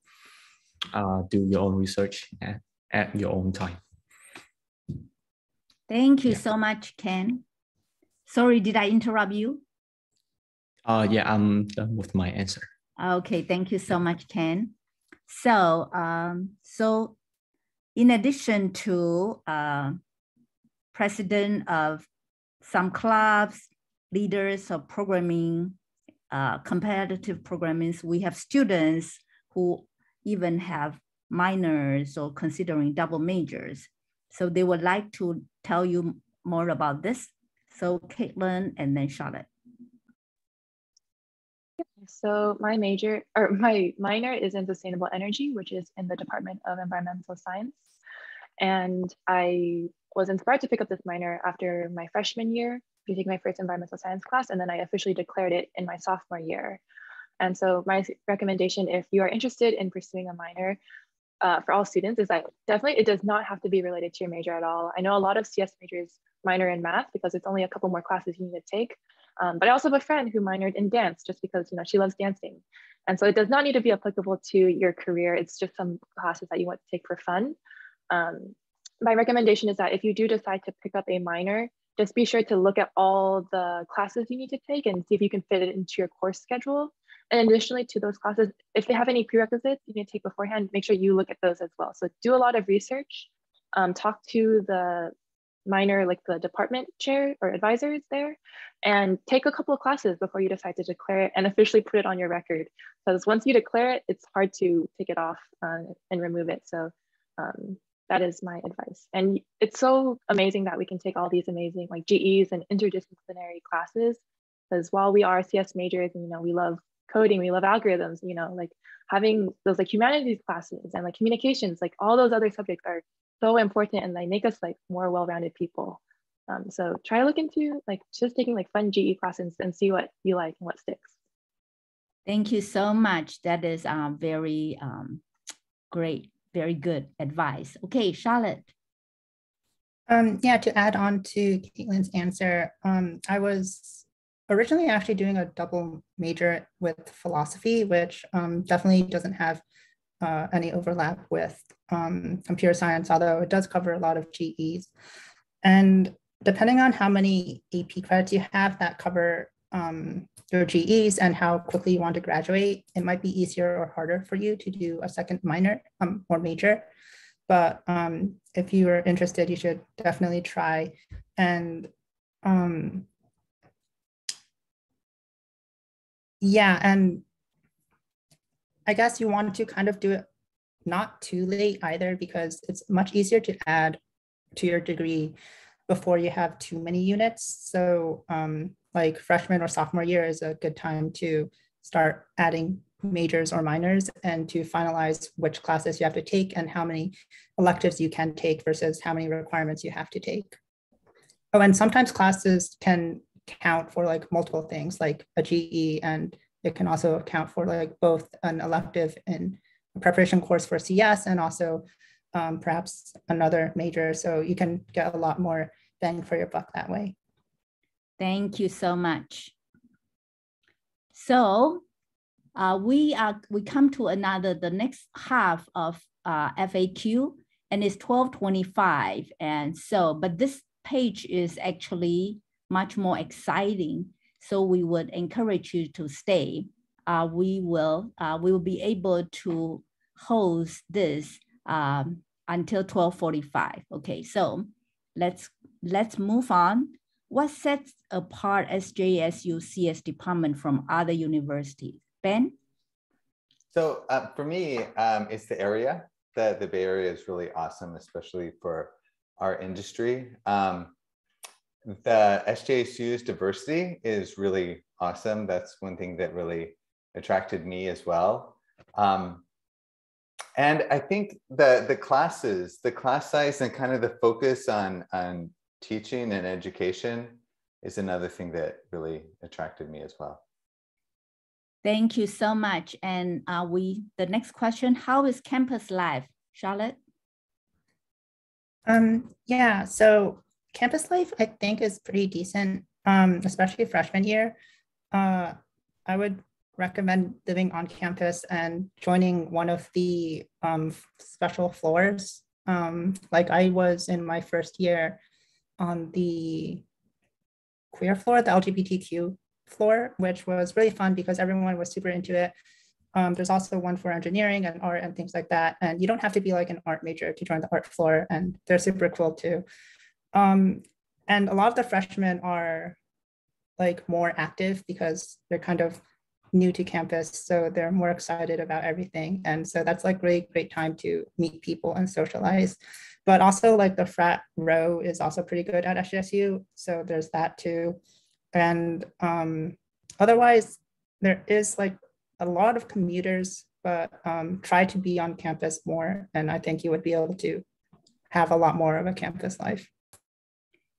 do your own research at your own time. Thank you so much, Ken. Sorry, did I interrupt you? Yeah, I'm done with my answer. Okay, thank you so much, Ken. So, so in addition to president of some clubs, leaders of programming, competitive programming, we have students who even have minors or considering double majors. So they would like to tell you more about this. So Caitlin and then Charlotte. So my minor is in sustainable energy, which is in the Department of Environmental Science. And I was inspired to pick up this minor after my freshman year to take my first environmental science class, and then I officially declared it in my sophomore year. And so my recommendation, if you are interested in pursuing a minor for all students, is that definitely it does not have to be related to your major at all. I know a lot of CS majors minor in math because it's only a couple more classes you need to take. But I also have a friend who minored in dance just because she loves dancing. And so it does not need to be applicable to your career. It's just some classes that you want to take for fun. My recommendation is that if you do decide to pick up a minor, just be sure to look at all the classes you need to take and see if you can fit it into your course schedule. And additionally to those classes, if they have any prerequisites you need to take beforehand, make sure you look at those as well. So do a lot of research, talk to the minor, like the department chair or advisors there, and take a couple of classes before you decide to declare it and officially put it on your record. Because once you declare it, it's hard to take it off and remove it. So that is my advice. And it's so amazing that we can take all these amazing like GEs and interdisciplinary classes, because while we are CS majors and we love coding, we love algorithms, like having those like humanities classes and like communications, like all those other subjects are so important and they make us like more well-rounded people. So try to look into like just taking like fun GE classes and see what you like and what sticks. Thank you so much. That is very great, very good advice. Okay, Charlotte. Yeah, to add on to Caitlin's answer, I was originally actually doing a double major with philosophy, which definitely doesn't have any overlap with computer science, although it does cover a lot of GEs. And depending on how many AP credits you have that cover your GEs and how quickly you want to graduate, it might be easier or harder for you to do a second minor or major. But if you are interested, you should definitely try. And yeah, and I guess you want to kind of do it not too late either, because it's much easier to add to your degree before you have too many units. So like freshman or sophomore year is a good time to start adding majors or minors and to finalize which classes you have to take and how many electives you can take versus how many requirements you have to take. Oh, and sometimes classes can count for like multiple things like a GE, and it can also account for like both an elective in a preparation course for CS and also perhaps another major. So you can get a lot more bang for your buck that way. Thank you so much. So we come to the next half of FAQ, and it's 12:25. And so, but this page is actually much more exciting. So we would encourage you to stay. We will be able to host this until 12:45. Okay, so let's move on. What sets apart SJSU CS department from other universities? Ben? So for me, it's the area. The Bay Area is really awesome, especially for our industry. The SJSU's diversity is really awesome. That's one thing that really attracted me as well. And I think the classes, the class size and kind of the focus on teaching and education is another thing that really attracted me as well. Thank you so much. And the next question, how is campus life, Charlotte? Yeah, so campus life, I think, is pretty decent, especially freshman year. I would recommend living on campus and joining one of the special floors. Like I was in my first year on the queer floor, the LGBTQ floor, which was really fun because everyone was super into it. There's also one for engineering and art and things like that. And you don't have to be like an art major to join the art floor, and they're super cool too. And a lot of the freshmen are like more active because they're kind of new to campus, so they're more excited about everything. And so that's like really great time to meet people and socialize. But also like the frat row is also pretty good at SJSU. So there's that too. And otherwise, there is like a lot of commuters, but try to be on campus more. And I think you would be able to have a lot more of a campus life.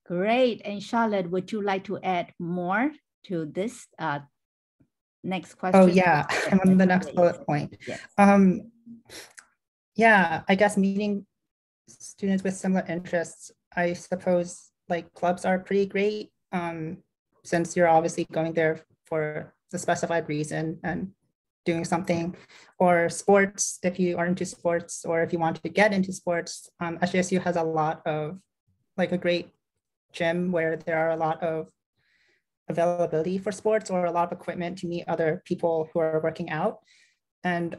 Great. And Charlotte, would you like to add more to this next question? Oh yeah, I'm on the next bullet point. Yes. Yeah, I guess meeting students with similar interests, I suppose like clubs are pretty great since you're obviously going there for the specified reason and doing something, or sports if you are into sports, or if you want to get into sports. SJSU has a lot of like a great gym where there are a lot of availability for sports, or a lot of equipment to meet other people who are working out, and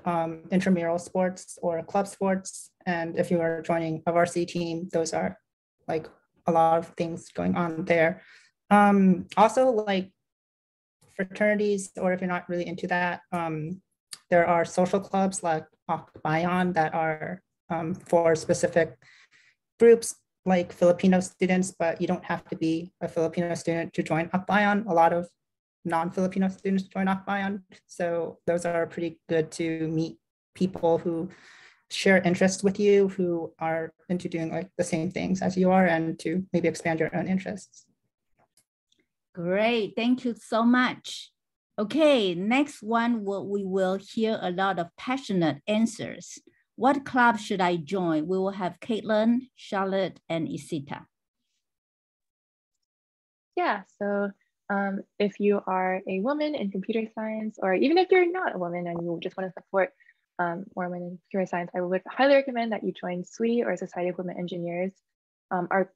intramural sports or club sports. And if you are joining a varsity team, those are like a lot of things going on there. Also like fraternities, or if you're not really into that, there are social clubs like Bion that are for specific groups like Filipino students, but you don't have to be a Filipino student to join Akbayan. A lot of non-Filipino students join Akbayan. So those are pretty good to meet people who share interests with you, who are into doing like the same things as you are, and to maybe expand your own interests. Great, thank you so much. Okay, next one, we will hear a lot of passionate answers. What club should I join? We will have Caitlin, Charlotte, and Isita. Yeah, so if you are a woman in computer science, or even if you're not a woman and you just want to support more women in computer science, I would highly recommend that you join SWE, or Society of Women Engineers. Our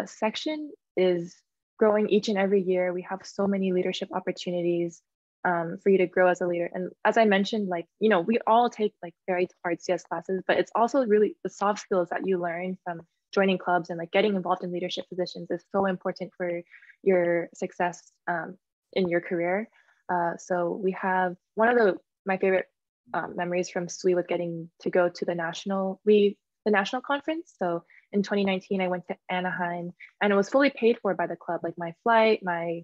section is growing each and every year. We have so many leadership opportunities for you to grow as a leader. And as I mentioned, like, you know, we all take like very hard CS classes, but it's also really the soft skills that you learn from joining clubs and like getting involved in leadership positions is so important for your success in your career. So we have one of my favorite memories from SWE was getting to go to the national conference. So in 2019, I went to Anaheim, and it was fully paid for by the club. Like my flight, my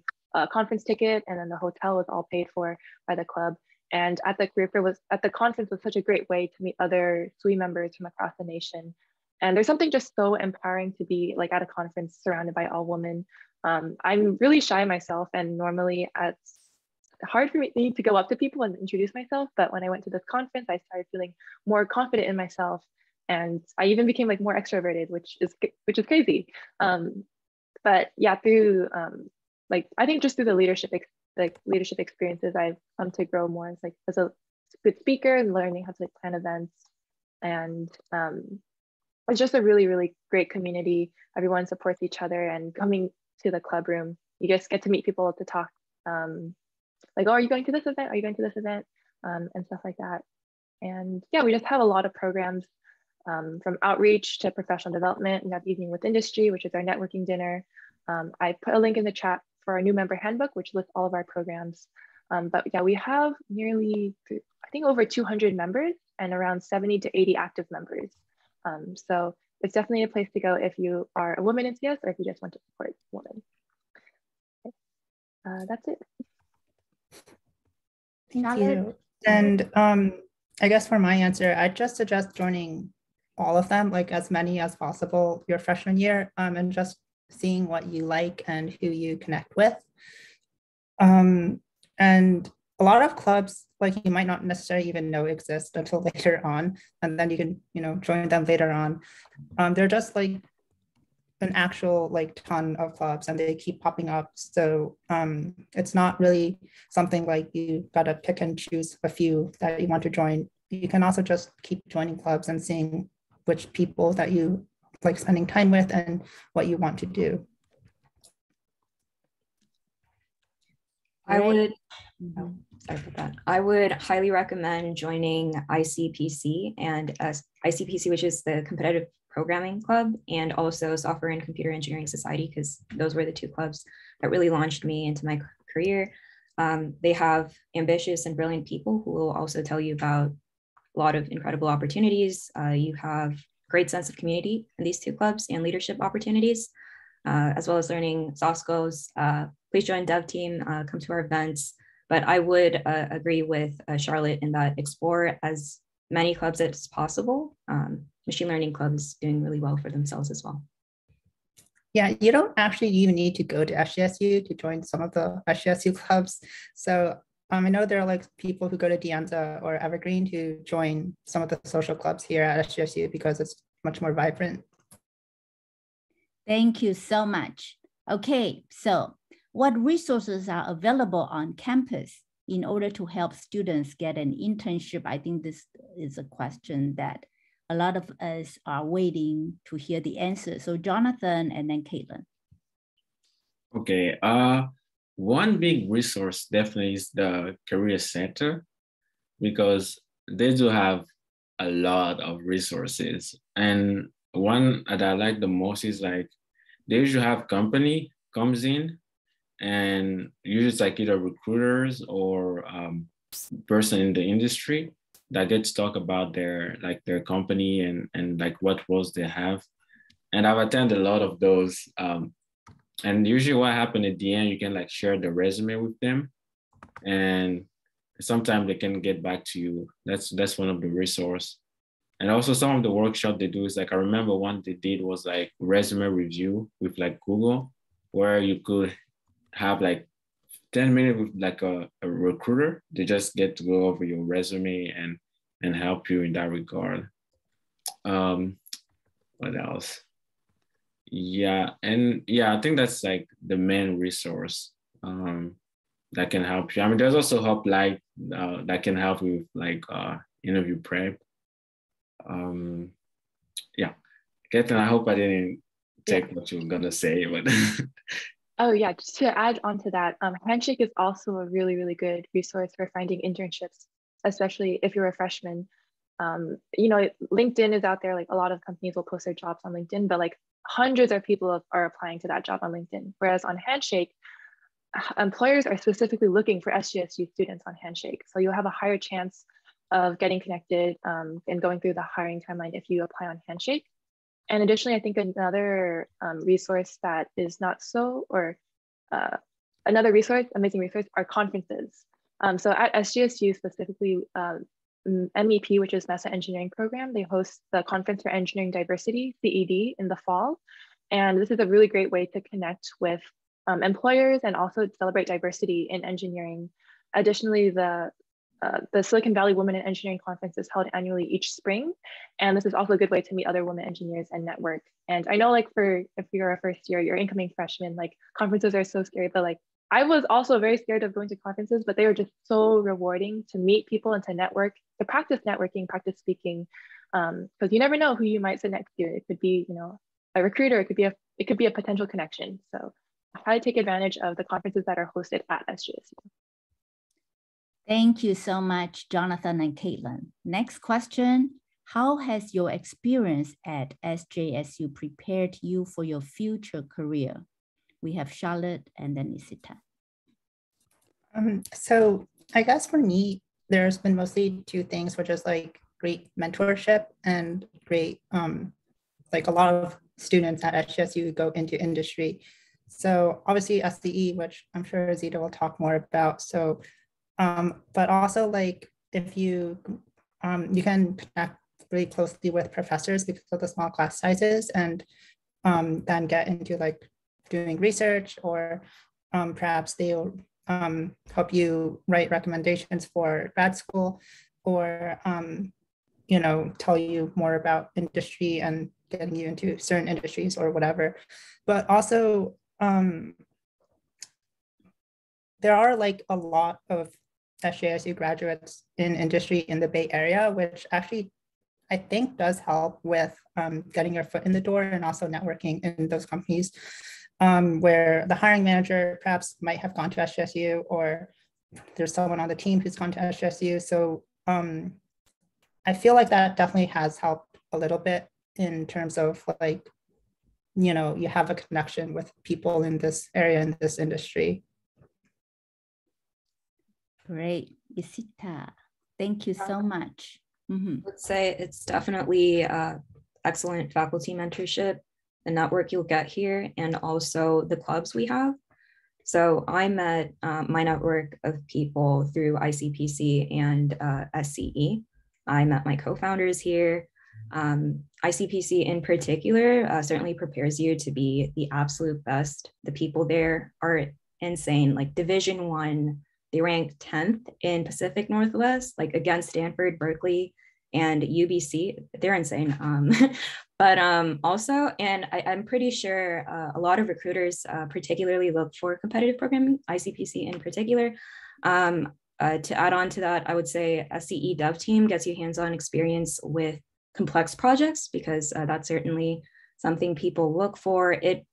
conference ticket, and then the hotel was all paid for by the club. And at the conference was such a great way to meet other SWE members from across the nation. And there's something just so empowering to be like at a conference surrounded by all women. I'm really shy myself, and normally it's hard for me to go up to people and introduce myself. But when I went to this conference, I started feeling more confident in myself. And I even became like more extroverted, which is crazy. But yeah, through like, I think just through the leadership experiences, I've come to grow more as a good speaker and learning how to like plan events. And it's just a really, really great community. Everyone supports each other, and coming to the club room, you just get to meet people to talk. Like, oh, are you going to this event? Are you going to this event? And stuff like that. And yeah, we just have a lot of programs. From outreach to professional development. We have Evening with Industry, which is our networking dinner. I put a link in the chat for our new member handbook, which lists all of our programs. But yeah, we have nearly, I think, over 200 members and around 70 to 80 active members. So it's definitely a place to go if you are a woman in CS, or if you just want to support women. Okay. That's it. Thank you. And I guess for my answer, I just suggest joining all of them, like as many as possible your freshman year, and just seeing what you like and who you connect with. And a lot of clubs, like, you might not necessarily even know exist until later on, and then you can, you know, join them later on. They're just like an actual like ton of clubs, and they keep popping up. So it's not really something like you gotta pick and choose a few that you want to join. You can also just keep joining clubs and seeing which people that you like spending time with and what you want to do. I would, sorry about that. I would highly recommend joining ICPC, and ICPC, which is the Competitive Programming Club, and also Software and Computer Engineering Society, because those were the two clubs that really launched me into my career. They have ambitious and brilliant people who will also tell you about a lot of incredible opportunities. You have great sense of community in these two clubs and leadership opportunities, as well as learning soft skills. Please join Dev Team, come to our events. But I would agree with Charlotte in that explore as many clubs as possible. Machine learning clubs doing really well for themselves as well. Yeah, you don't actually even need to go to SJSU to join some of the SJSU clubs. So I know there are like people who go to De Anza or Evergreen to join some of the social clubs here at SJSU because it's much more vibrant. Thank you so much. Okay, so what resources are available on campus in order to help students get an internship? I think this is a question that a lot of us are waiting to hear the answer. So Jonathan and then Caitlin. Okay, one big resource definitely is the Career Center, because they do have a lot of resources. And one that I like the most is like, they usually have company comes in, and usually it's like either recruiters or person in the industry that gets to talk about their company and like what roles they have. And I've attended a lot of those. And usually what happened at the end, you can like share the resume with them, and sometimes they can get back to you. That's one of the resources. And also some of the workshop they do is like, I remember one they did was like resume review with like Google, where you could have like 10 minutes with like a recruiter. They just get to go over your resume and help you in that regard. What else? Yeah, and yeah, I think that's like the main resource that can help you. I mean, there's also help like that can help with like interview prep. Yeah, Caitlin, I hope I didn't take what you were gonna say, but oh yeah, just to add on to that, Handshake is also a really, really good resource for finding internships, especially if you're a freshman. You know, LinkedIn is out there, like a lot of companies will post their jobs on LinkedIn, but like hundreds of people are applying to that job on LinkedIn. Whereas on Handshake, employers are specifically looking for SJSU students on Handshake. So you'll have a higher chance of getting connected and going through the hiring timeline if you apply on Handshake. And additionally, I think another resource that is not so, or another resource, amazing resource, are conferences. So at SJSU specifically, MEP, which is Mesa Engineering Program, they host the Conference for Engineering Diversity, CED, in the fall. And this is a really great way to connect with employers and also celebrate diversity in engineering. Additionally, the Silicon Valley Women in Engineering Conference is held annually each spring. And this is also a good way to meet other women engineers and network. And I know like if you're a first year, you're incoming freshman, like conferences are so scary, but like I was also very scared of going to conferences, but they were just so rewarding to meet people and to network, to practice networking, practice speaking, because you never know who you might sit next to. It could be, you know, a recruiter, it could be a potential connection. So I try to take advantage of the conferences that are hosted at SJSU. Thank you so much, Jonathan and Caitlin. Next question, how has your experience at SJSU prepared you for your future career? We have Charlotte and then Isita. So I guess for me, there's been mostly two things, which is like great mentorship and great, like a lot of students at SJSU go into industry. So obviously SCE, which I'm sure Zita will talk more about. So, but also like if you can connect really closely with professors because of the small class sizes, and then get into like doing research, or perhaps they'll help you write recommendations for grad school, or you know, tell you more about industry and getting you into certain industries or whatever. But also there are like a lot of SJSU graduates in industry in the Bay Area, which actually I think does help with getting your foot in the door and also networking in those companies where the hiring manager perhaps might have gone to SJSU, or there's someone on the team who's gone to SJSU. So I feel like that definitely has helped a little bit in terms of like, you know, you have a connection with people in this area, in this industry. Great. Isita, thank you so much. I would say it's definitely excellent faculty mentorship, the network you'll get here, and also the clubs we have. So I met my network of people through ICPC and SCE. I met my co-founders here. ICPC in particular certainly prepares you to be the absolute best. The people there are insane, like Division I, they ranked 10th in Pacific Northwest, like against Stanford, Berkeley, and UBC. They're insane. But also, and I'm pretty sure a lot of recruiters particularly look for competitive programming, ICPC in particular. To add on to that, I would say SCE dev team gets you hands-on experience with complex projects, because that's certainly something people look for. It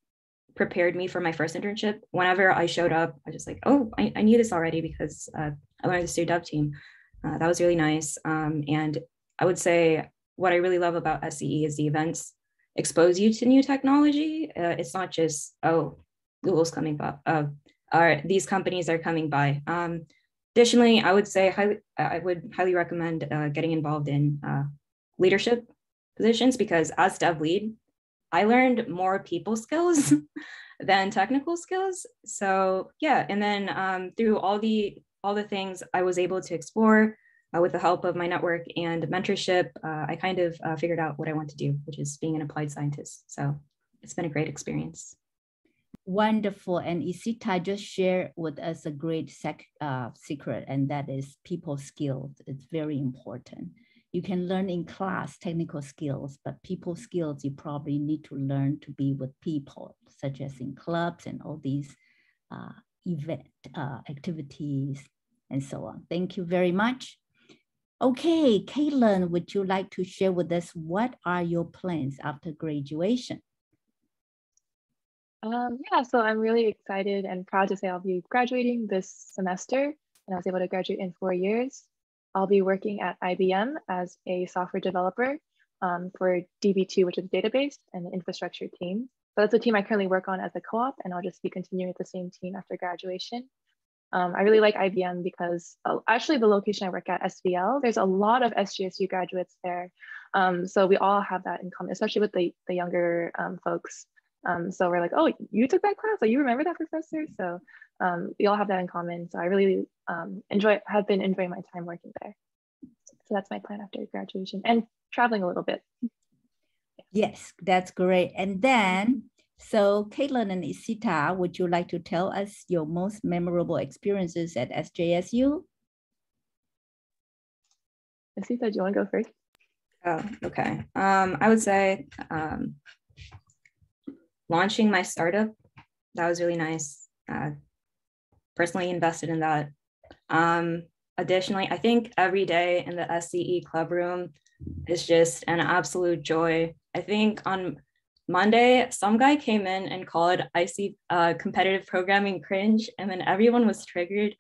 prepared me for my first internship. Whenever I showed up, I was just like, oh, I knew this already because I wanted to do dev team. That was really nice. And I would say what I really love about SCE is the events expose you to new technology. It's not just, oh, Google's coming by, these companies are coming by. Additionally, I would say I would highly recommend getting involved in leadership positions, because as dev lead, I learned more people skills than technical skills. So yeah, and then through all the things I was able to explore with the help of my network and mentorship, I kind of figured out what I want to do, which is being an applied scientist. So it's been a great experience. Wonderful. And Isita just shared with us a great secret, and that is people skills. It's very important. You can learn in class technical skills, but people skills you probably need to learn to be with people, such as in clubs and all these event activities and so on. Thank you very much. Okay, Caitlin, would you like to share with us what are your plans after graduation? Yeah, so I'm really excited and proud to say I'll be graduating this semester, and I was able to graduate in 4 years. I'll be working at IBM as a software developer for DB2, which is database and the infrastructure team. So that's a team I currently work on as a co-op, and I'll just be continuing with the same team after graduation. I really like IBM because actually the location I work at, SVL, there's a lot of SJSU graduates there. So we all have that in common, especially with the younger folks. So we're like, oh, you took that class? Oh, you remember that professor? So we all have that in common. So I really have been enjoying my time working there. So that's my plan after graduation, and traveling a little bit. Yes, that's great. And then, so Caitlin and Isita, would you like to tell us your most memorable experiences at SJSU? Isita, do you want to go first? Oh, okay. I would say launching my startup, that was really nice. Personally invested in that. Additionally, I think every day in the SCE club room is just an absolute joy. I think on Monday, some guy came in and called competitive programming cringe, and then everyone was triggered.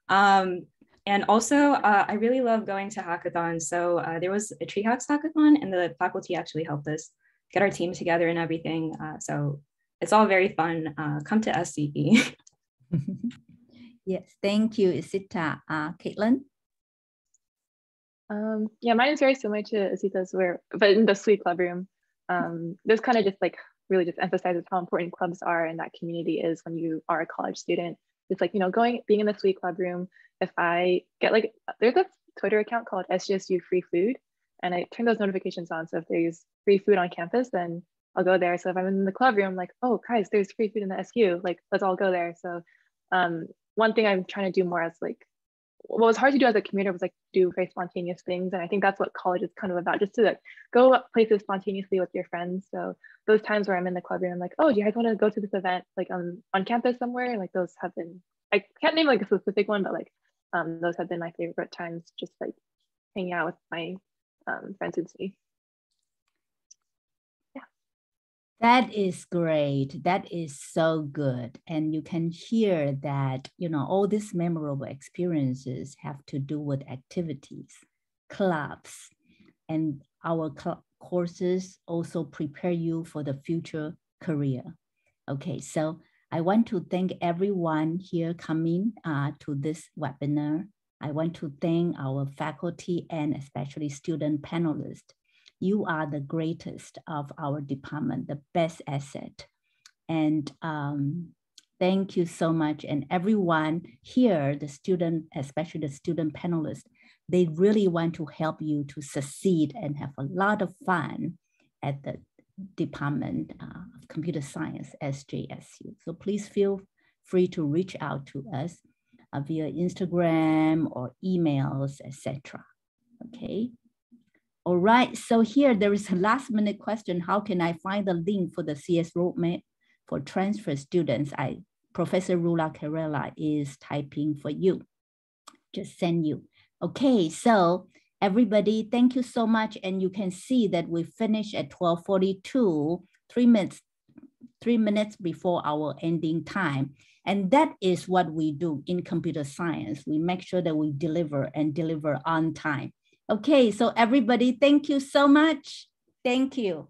And also, I really love going to hackathons. So there was a tree hacks hackathon, and the faculty actually helped us get our team together and everything. So it's all very fun. Come to SCE. Yes, thank you, Isita. Caitlin? Yeah, mine is very similar to Isita's, but in the SWE club room. This kind of just like really just emphasizes how important clubs are and that community is when you are a college student. It's like, you know, being in the SWE club room, if I get like, there's a Twitter account called SJSU Free Food, and I turn those notifications on. So if there's free food on campus, then I'll go there. So if I'm in the club room, like, oh, guys, there's free food in the SU, like, let's all go there. So one thing I'm trying to do more as like, what was hard to do as a commuter was like do very spontaneous things. And I think that's what college is kind of about, just to like go places spontaneously with your friends. So those times where I'm in the club room, I'm like, oh, do you guys want to go to this event like on campus somewhere? Like those have been, I can't name like a specific one, but like those have been my favorite times, just like hanging out with my friends and see. That is great. That is so good. And you can hear that, you know, all these memorable experiences have to do with activities, clubs, and our courses also prepare you for the future career. Okay, so I want to thank everyone here coming to this webinar. I want to thank our faculty and especially student panelists. You are the greatest of our department, the best asset. And thank you so much. And everyone here, the student, especially the student panelists, they really want to help you to succeed and have a lot of fun at the Department of Computer Science, SJSU. So please feel free to reach out to us via Instagram or emails, etc. Okay. All right. So here there is a last minute question. How can I find the link for the CS roadmap for transfer students? Professor Rula Carrera is typing for you. Just send you. Okay. So everybody, thank you so much. And you can see that we finished at 12:42, 3 minutes before our ending time. And that is what we do in computer science. We make sure that we deliver and deliver on time. Okay, so everybody, thank you so much. Thank you.